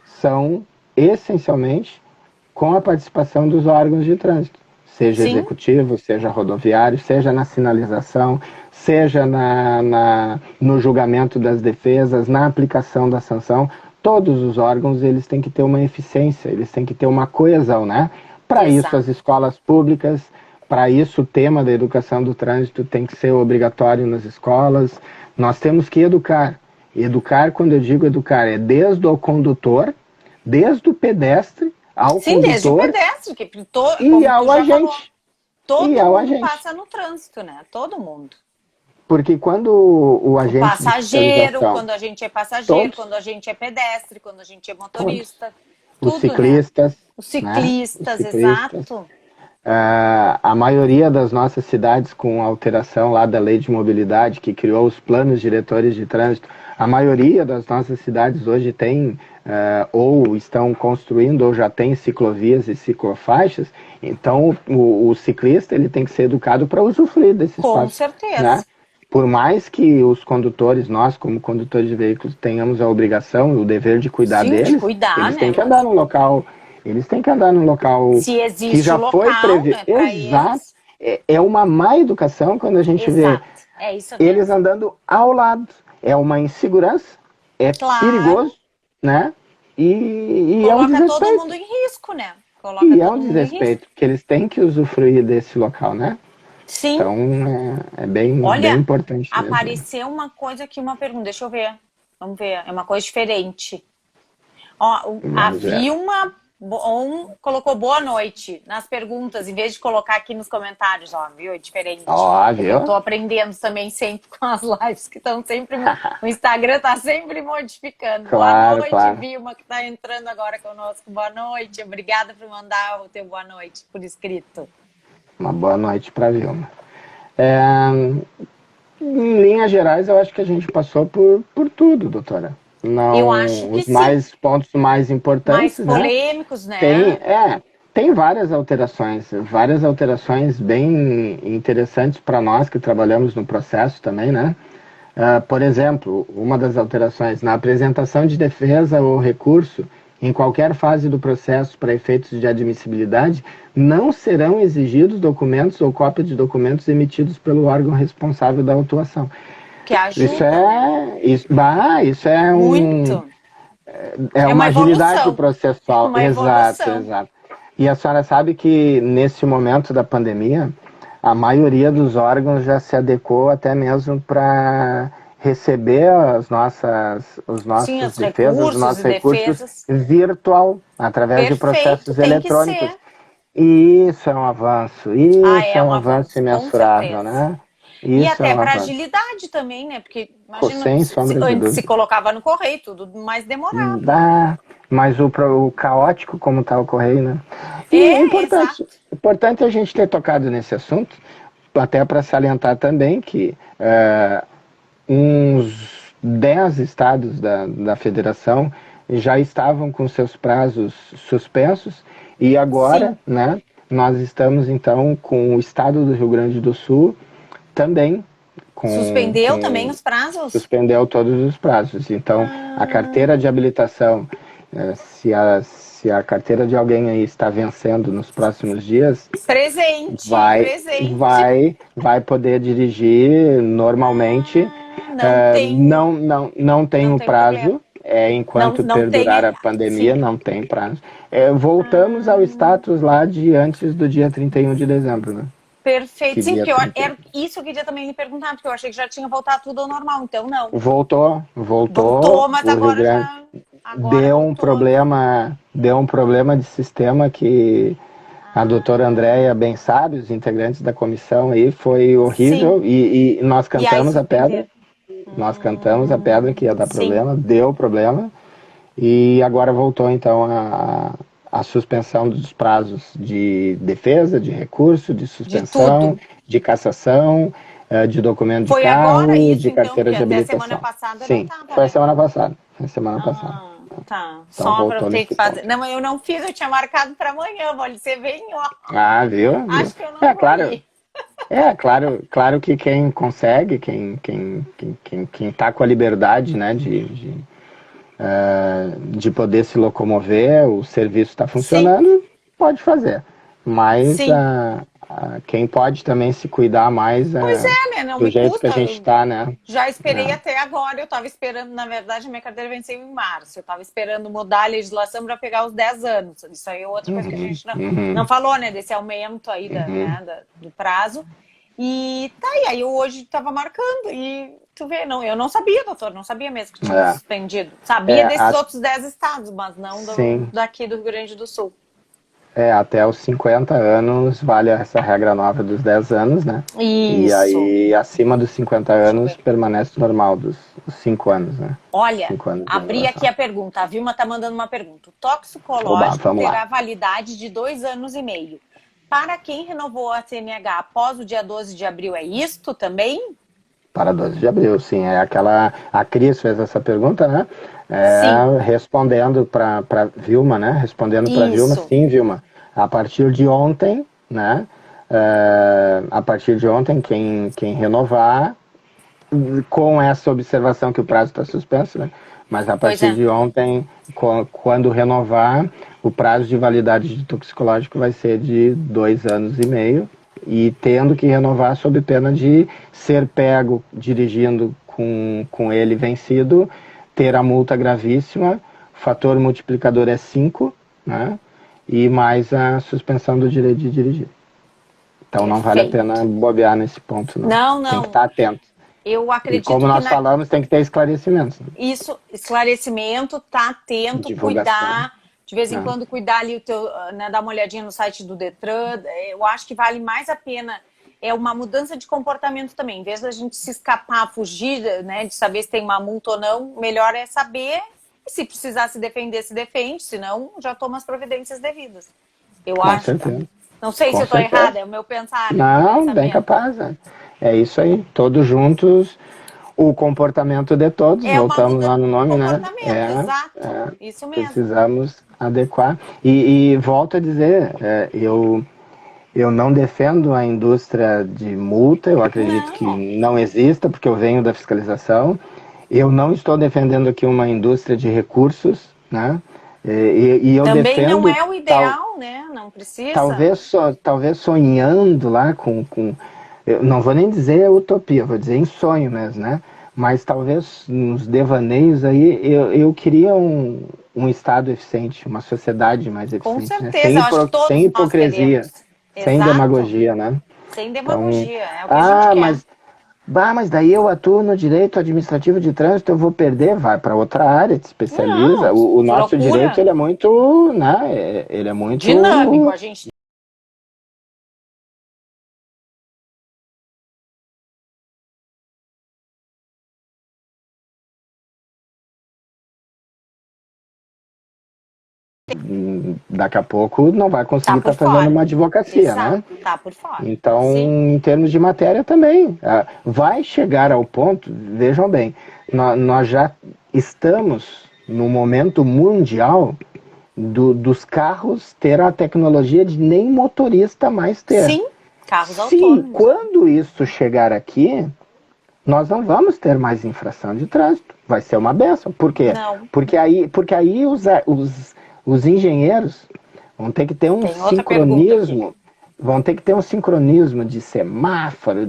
são essencialmente com a participação dos órgãos de trânsito, seja
Sim.
executivo, seja rodoviário, seja na sinalização, seja no julgamento das defesas, na aplicação da sanção. Todos os órgãos eles têm que ter uma eficiência, eles têm que ter uma coesão, né? Para isso as escolas públicas, para isso o tema da educação do trânsito tem que ser obrigatório nas escolas. Nós temos que educar. Educar, quando eu digo educar, é desde o condutor, desde o pedestre ao condutor. Sim, desde o
pedestre,
e ao agente.
Todo mundo passa no trânsito, né? Todo mundo.
Porque quando o agente... O
passageiro, quando a gente é passageiro, todos, quando a gente é pedestre, quando a gente é motorista.
Tudo, os ciclistas. Né?
Os ciclistas, exato.
A maioria das nossas cidades, com a alteração lá da lei de mobilidade, que criou os planos diretores de trânsito, a maioria das nossas cidades hoje tem, ou estão construindo, ou já tem ciclovias e ciclofaixas. Então, o ciclista ele tem que ser educado para usufruir desse espaço.
Com certeza.
Né? Por mais que os condutores, nós como condutores de veículos, tenhamos a obrigação, o dever de cuidar deles,
de cuidar,
eles têm que andar no local,
se existe
que já
local,
foi previsto. Exato. É uma má educação quando a gente vê eles andando ao lado. É uma insegurança, é perigoso, né? E é um desrespeito.
Coloca todo mundo em risco, né?
É um desrespeito, porque eles têm que usufruir desse local, né?
Sim.
Então, é bem importante mesmo.
Apareceu uma coisa aqui, uma pergunta, deixa eu ver. Vamos ver, é uma coisa diferente. Ó, a Vilma colocou boa noite nas perguntas, em vez de colocar aqui nos comentários, ó, viu? É diferente.
Ó, viu?
Eu tô aprendendo também sempre com as lives que estão sempre... o Instagram tá sempre modificando.
Claro,
boa noite,
claro.
Vilma, que tá entrando agora conosco. Boa noite, obrigada por mandar o teu boa noite por escrito.
Uma boa noite para a Vilma. Em linhas gerais, eu acho que a gente passou por tudo, doutora. Não,
eu acho que
os pontos mais importantes,
mais polêmicos, né?
Tem várias alterações bem interessantes para nós que trabalhamos no processo também, né? Por exemplo, uma das alterações, na apresentação de defesa ou recurso, em qualquer fase do processo para efeitos de admissibilidade, não serão exigidos documentos ou cópia de documentos emitidos pelo órgão responsável da autuação.
Que ajuda,
isso é
muito.
É uma agilidade
evolução.
processual.
Uma
exato. E a senhora sabe que nesse momento da pandemia, a maioria dos órgãos já se adequou até mesmo para receber os nossos recursos virtual, através de processos eletrônicos. Isso é um avanço, é um avanço imensurável, né?
E até para agilidade também, né? Porque imagina, antes se colocava no correio, tudo mais demorado.
Mas o caótico como está o correio, né? E é importante a gente ter tocado nesse assunto, até para salientar também que uns 10 estados da federação já estavam com seus prazos suspensos e agora, né, nós estamos então com o estado do Rio Grande do Sul também.
Suspendeu também os prazos?
Suspendeu todos os prazos. Então, a carteira de habilitação, se a carteira de alguém aí está vencendo nos próximos dias, vai poder dirigir normalmente. Não tem o prazo. Enquanto perdurar a pandemia, não tem prazo. Voltamos ao status lá de antes do dia 31 de dezembro, né?
Perfeito. Sim, porque era isso que eu queria também me perguntar, porque eu achei que já tinha voltado tudo ao normal, então não.
Voltou, mas agora deu um problema de sistema que a doutora Andréia bem sabe, os integrantes da comissão aí, foi horrível. E nós cantamos a pedra. Nós cantamos a pedra que ia dar problema, deu problema. E agora voltou então a suspensão dos prazos de defesa, de recurso, de suspensão, de cassação, de documento de carro, de carteira de habilitação.
Semana passada
Sim, foi a semana passada.
Tá.
Então,
Só
voltou
para ter
nesse
que fazer.
ponto.
Não, eu não fiz, eu tinha marcado para amanhã. Vou ser bem, ó.
Ah, viu?
Acho que eu não
É,
vou
claro.
ir.
Claro que quem consegue, quem tá com a liberdade, né, de poder se locomover, o serviço está
Sim,
funcionando, pode fazer. Mas
sim.
quem pode também se cuidar mais
Pois é, né? Não
do
me
jeito que a
custa.
gente está, né?
Já esperei
É.
até agora. Eu estava esperando, na verdade, minha carteira venceu em março. Eu estava esperando mudar a legislação para pegar os 10 anos. Isso aí é outra coisa que a gente não falou, né? Desse aumento aí do prazo. E tá aí, eu hoje estava marcando e tu vê, não, eu não sabia, doutor, não sabia mesmo que tinha
É,
suspendido. Sabia desses
as,
outros 10 estados, mas não
sim,
daqui do Rio Grande do Sul.
até os 50 anos vale essa regra nova dos 10 anos, né? E
Isso.
aí, acima dos 50
Deixa eu
anos,
ver.
permanece normal dos 5 anos, né?
Olha,
5 anos de
abri aqui
duração.
a pergunta. A Vilma está mandando uma pergunta. O
Oba,
toxicológico
vamos lá.
terá validade de 2 anos e meio. Para quem renovou a CNH após o dia 12 de abril, é isto também?
Para 12 de abril, sim. É aquela. A Cris fez essa pergunta, né?
Sim,
Respondendo para Vilma, né? Respondendo para Vilma,
isso.
sim, Vilma. A partir de ontem, né? A partir de ontem, quem renovar, com essa observação que o prazo está suspenso, né? Mas a
Pois
partir
é.
de ontem, quando renovar, o prazo de validade de toxicológico vai ser de 2 anos e meio e tendo que renovar sob pena de ser pego dirigindo com ele vencido, ter a multa gravíssima, fator multiplicador é 5, né? E mais a suspensão do direito de dirigir. Então não vale a pena
Perfeito.
bobear nesse ponto, não.
Não,
Tem que
não.
estar atento.
Eu
E como
acredito que
nós falamos, tem que ter esclarecimentos, né?
isso, esclarecimento, tá atento,
Divulgação.
cuidar, de vez em
Né?
quando cuidar ali o teu, né, dar uma olhadinha no site do Detran. Eu acho que vale mais a pena. É uma mudança de comportamento também. Em vez da gente se escapar, fugir, né, de saber se tem uma multa ou não, melhor é saber. E se precisar se defender, se defende. Se não, já toma as providências devidas. Eu
Com
acho.
certeza.
Não sei se
Com
eu estou
certeza.
errada, é o meu pensar, é o meu
Não, bem
pensamento.
capaz. Né? É isso aí. Todos juntos, o comportamento de todos,
É uma
voltamos
mudança
lá no
de
nome, né?
comportamento, exato. Isso mesmo.
Precisamos adequar. E volto a dizer, eu não defendo a indústria de multa, eu acredito que
Não.
não exista, porque eu venho da fiscalização. Eu não estou defendendo aqui uma indústria de recursos, né? E eu
Também não
defendo,
é o ideal, né? Não precisa.
talvez sonhando lá eu não vou nem dizer utopia, vou dizer em sonho mesmo, né? Mas talvez nos devaneios aí, eu queria um Estado eficiente, uma sociedade mais
Com
eficiente, né?
certeza, eu acho que
Sem
todos nós
hipocrisia,
queremos.
sem
Exato.
demagogia, né?
Sem
Então,
demagogia, é o que a gente
ah,
quer.
mas, mas daí eu atuo no direito administrativo de trânsito, eu vou perder, vai para outra área, te especializa.
Não,
O nosso direito,
procura
ele é muito, né? Ele é
dinâmico,
muito.
a gente.
Daqui a pouco não vai
Tá
conseguir
por
estar fazendo
fora.
uma advocacia, né?
Exato, tá por fora.
Então,
Sim,
em termos de matéria também, vai chegar ao ponto, vejam bem, nós já estamos no momento mundial dos carros ter a tecnologia de nem motorista mais ter.
sim, carros
Se
autônomos, né?
quando isso chegar aqui, nós não vamos ter mais infração de trânsito. Vai ser uma benção. Por quê?
Não,
Porque aí os engenheiros vão ter que ter um
tem outra pergunta aqui.
sincronismo, vão ter que ter um sincronismo de semáforo,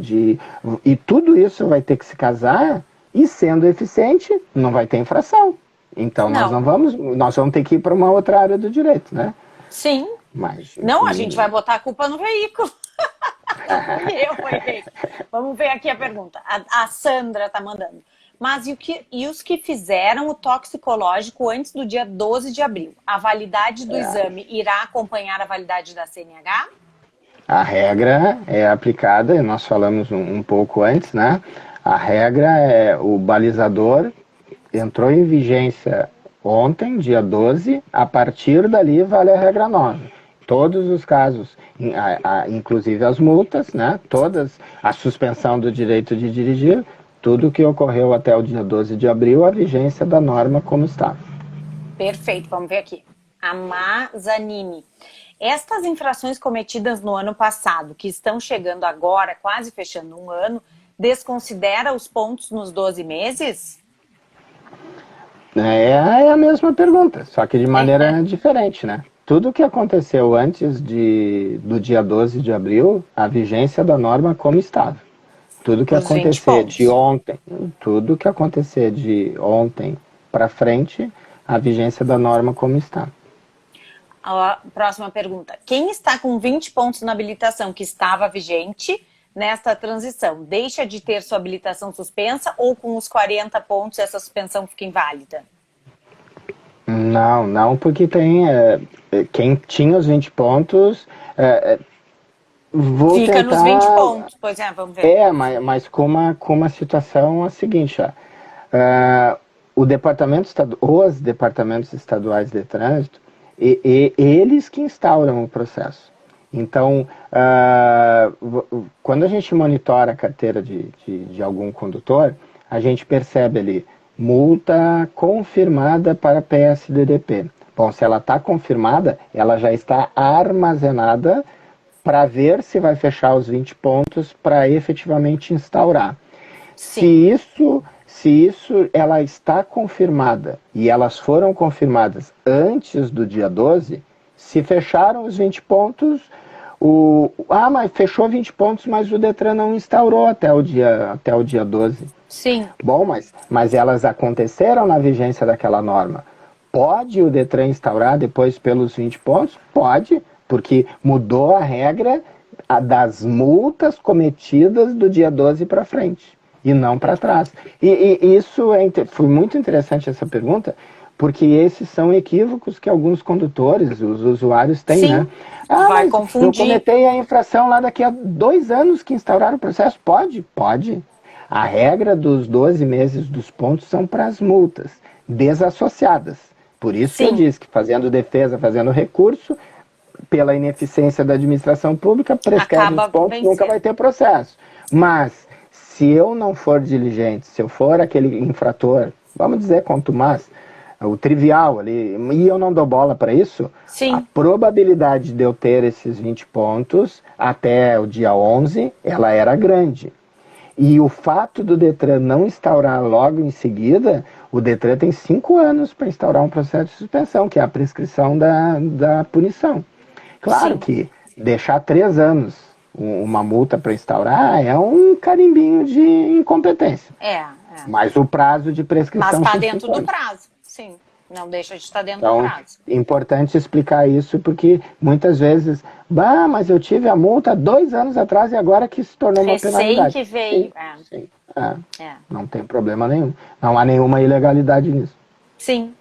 e tudo isso vai ter que se casar, e sendo eficiente, não vai ter infração. Então
Não,
nós vamos ter que ir para uma outra área do direito, né?
sim.
Mas
Não, a gente vai botar a culpa no veículo. Foi eu. Vamos ver aqui a pergunta. A Sandra está mandando. Mas e os que fizeram o toxicológico antes do dia 12 de abril? A validade do exame irá acompanhar a validade da CNH?
a regra é aplicada, e nós falamos um pouco antes, né? A regra é o balizador entrou em vigência ontem, dia 12, a partir dali vale a regra nova. Todos os casos, inclusive as multas, né? Todas, a suspensão do direito de dirigir, tudo que ocorreu até o dia 12 de abril, a vigência da norma como estava.
Perfeito, vamos ver aqui. A Mazanini. Estas infrações cometidas no ano passado, que estão chegando agora, quase fechando um ano, desconsidera os pontos nos 12 meses?
É a mesma pergunta, só que de maneira diferente, né? Tudo que aconteceu antes do dia 12 de abril, a vigência da norma como estava. Tudo que acontecer de ontem, tudo que acontecer de ontem para frente, a vigência da norma como está.
A próxima pergunta. Quem está com 20 pontos na habilitação que estava vigente nesta transição, deixa de ter sua habilitação suspensa ou com os 40 pontos essa suspensão fica inválida?
Não, porque tem quem tinha os 20 pontos...
Fica nos 20 pontos, pois é, vamos ver.
Mas com uma situação a seguinte, os departamentos estaduais de trânsito, eles que instauram o processo. Então, quando a gente monitora a carteira de algum condutor, a gente percebe ali, multa confirmada para PSDDP. Bom, se ela está confirmada, ela já está armazenada para ver se vai fechar os 20 pontos para efetivamente instaurar. Sim. Se isso ela está confirmada e elas foram confirmadas antes do dia 12, se fecharam os 20 pontos, mas fechou 20 pontos, mas o Detran não instaurou até o dia 12.
Sim.
Bom, mas elas aconteceram na vigência daquela norma. Pode o Detran instaurar depois pelos 20 pontos? Pode, porque mudou a regra das multas cometidas do dia 12 para frente, e não para trás. E isso foi muito interessante essa pergunta, porque esses são equívocos que alguns condutores, os usuários têm,
sim,
né?
vai confundir.
Eu cometei a infração lá daqui a 2 anos que instauraram o processo. Pode. A regra dos 12 meses dos pontos são para as multas desassociadas. Por isso que eu disse que fazendo defesa, fazendo recurso, pela ineficiência da administração pública, prescreve os pontos, nunca vai ter processo. Mas, se eu não for diligente, se eu for aquele infrator, vamos dizer contumaz, o trivial ali, e eu não dou bola para isso, a probabilidade de eu ter esses 20 pontos até o dia 11, ela era grande. E o fato do Detran não instaurar logo em seguida, o Detran tem 5 anos para instaurar um processo de suspensão, que é a prescrição da punição. Claro que deixar 3 anos uma multa para instaurar é um carimbinho de incompetência. Mas o prazo de prescrição...
Mas está dentro do prazo, sim. Não deixa de estar dentro do prazo.
Importante explicar isso, porque muitas vezes... mas eu tive a multa 2 anos atrás e agora que se tornou uma penalidade.
Que veio.
Sim. Não tem problema nenhum. Não há nenhuma ilegalidade nisso.
Sim.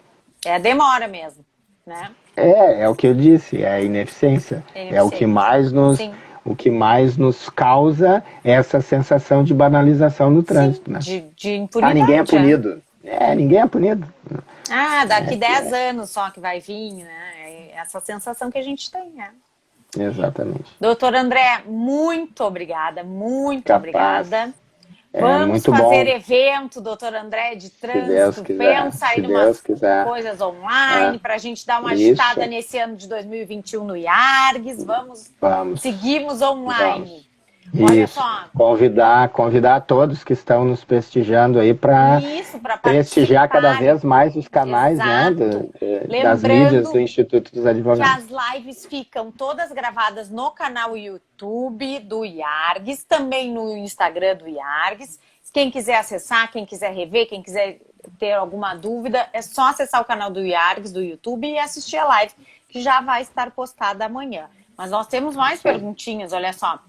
É demora mesmo, né?
É o que eu disse, é a ineficiência. É o que mais nos causa essa sensação de banalização no trânsito, né?
De impunidade.
Ninguém é punido. Ninguém é punido.
Daqui 10 anos só que vai vir, né? É essa sensação que a gente tem, né?
Exatamente.
Doutor André, muito obrigada, obrigada. Vamos
muito
fazer
bom.
evento, doutor André, de trânsito. Pensa aí umas coisas online para a gente dar uma agitada nesse ano de 2021 no IARGS. Vamos. Seguimos online. Olha só.
Convidar todos que estão nos prestigiando aí para prestigiar cada vez mais os canais, né, das mídias do Instituto dos Advogados.
Que as lives ficam todas gravadas no canal YouTube do IARGS, também no Instagram do IARGS. Quem quiser acessar, quem quiser rever, quem quiser ter alguma dúvida, é só acessar o canal do IARGS do YouTube e assistir a live, que já vai estar postada amanhã. Mas nós temos mais perguntinhas, olha só.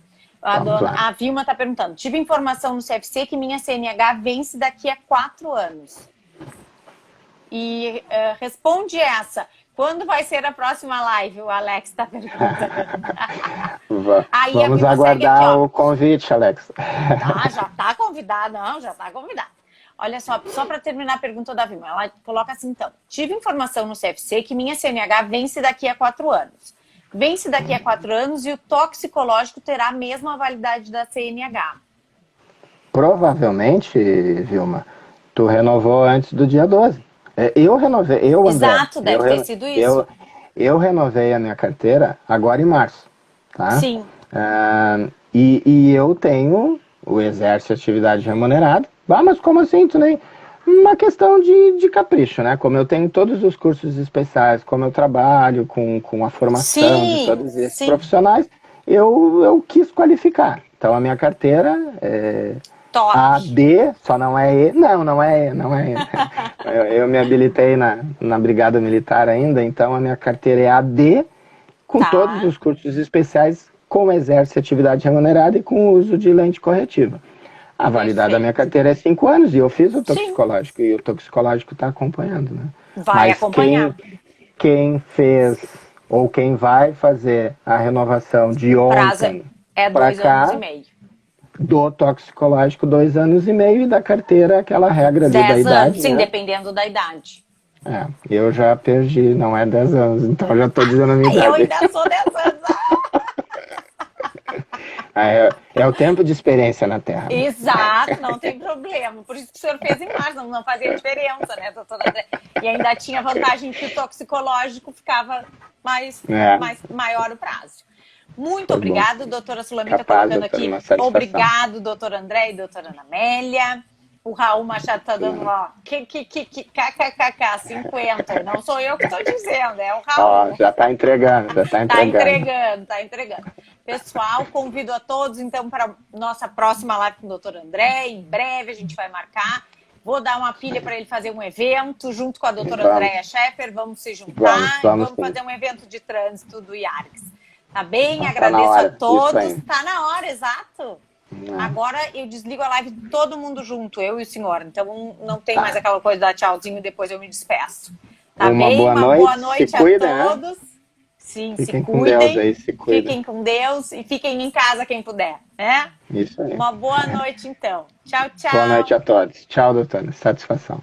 A Vilma está perguntando, tive informação no CFC que minha CNH vence daqui a 4 anos. E responde essa, quando vai ser a próxima live? O Alex está perguntando.
Vamos aguardar o convite, Alex.
Já está convidado, já está convidado. Olha só para terminar a pergunta da Vilma, ela coloca assim então, tive informação no CFC que minha CNH vence daqui a 4 anos. Vence daqui a 4 anos e o toxicológico terá a mesma validade da CNH.
Provavelmente, Vilma, tu renovou antes do dia 12. Eu renovei, André,
Exato, deve ter sido isso.
eu renovei a minha carteira agora em março, tá?
Sim.
E eu tenho o exercício de atividade remunerada. Ah, mas como assim? Tu nem... Uma questão de capricho, né? Como eu tenho todos os cursos especiais, como eu trabalho com a formação de
Sim,
todos esses
sim.
profissionais, eu quis qualificar. Então a minha carteira é
Top.
AD, só não é E. Não é E, não é E. Eu me habilitei na Brigada Militar ainda, então a minha carteira é AD, com todos
Tá.
os cursos especiais, com exercício de atividade remunerada e com o uso de lente corretiva. A validade da minha
Perfeito.
carteira é 5 anos e eu fiz o
Sim.
toxicológico e o toxicológico está acompanhando, né?
Vai
Mas
acompanhar.
quem fez ou quem vai fazer a renovação de
O prazo
ontem
é
para
2 anos e
cá,
meio.
do toxicológico 2 anos e meio e da carteira aquela regra ali da
10 anos,
idade,
sim,
né?
dependendo da idade.
Eu já perdi, não é 10 anos, então já estou dizendo a minha
Eu
idade.
ainda sou 10 anos.
É o tempo de experiência na Terra, né?
Exato, não tem problema. Por isso que o senhor fez em março, não fazia diferença, né, doutora André? E ainda tinha vantagem que o toxicológico ficava maior o prazo. Muito
Foi bom.
obrigado, doutora Sulamita,
Capaz,
colocando
doutor,
aqui.
uma satisfação.
Obrigado, doutor André e doutora Ana Amélia. O Raul Machado tá dando, ó, kkkk, 50. Não sou eu que estou dizendo, é o
Ó,
Raul.
já está entregando, já está
Tá
entregando.
entregando, tá entregando. Pessoal, convido a todos, então, para nossa próxima live com o doutor André. Em breve a gente vai marcar. Vou dar uma pilha para ele fazer um evento junto com a doutora Andréa
Vamos,
Scheffer. Vamos se juntar e
vamos
vamos
sim.
fazer um evento de trânsito do IARGS. Tá bem?
Tá na
Agradeço a
hora, isso
todos.
aí.
Tá na hora, exato. Agora eu desligo a live todo mundo junto, eu e o senhor. Então não tem mais aquela coisa de dar tchauzinho e depois eu me despeço. Tá
Uma
bem?
boa
Uma boa
noite, se
noite a
cuida, né?
todos. Sim, se
Fiquem com Deus
cuidem.
aí, se cuidem.
Fiquem com Deus e fiquem em casa quem puder, né?
Isso aí.
Uma boa noite, então. Tchau,
Boa
tchau.
noite a todos. Tchau, doutora. Satisfação.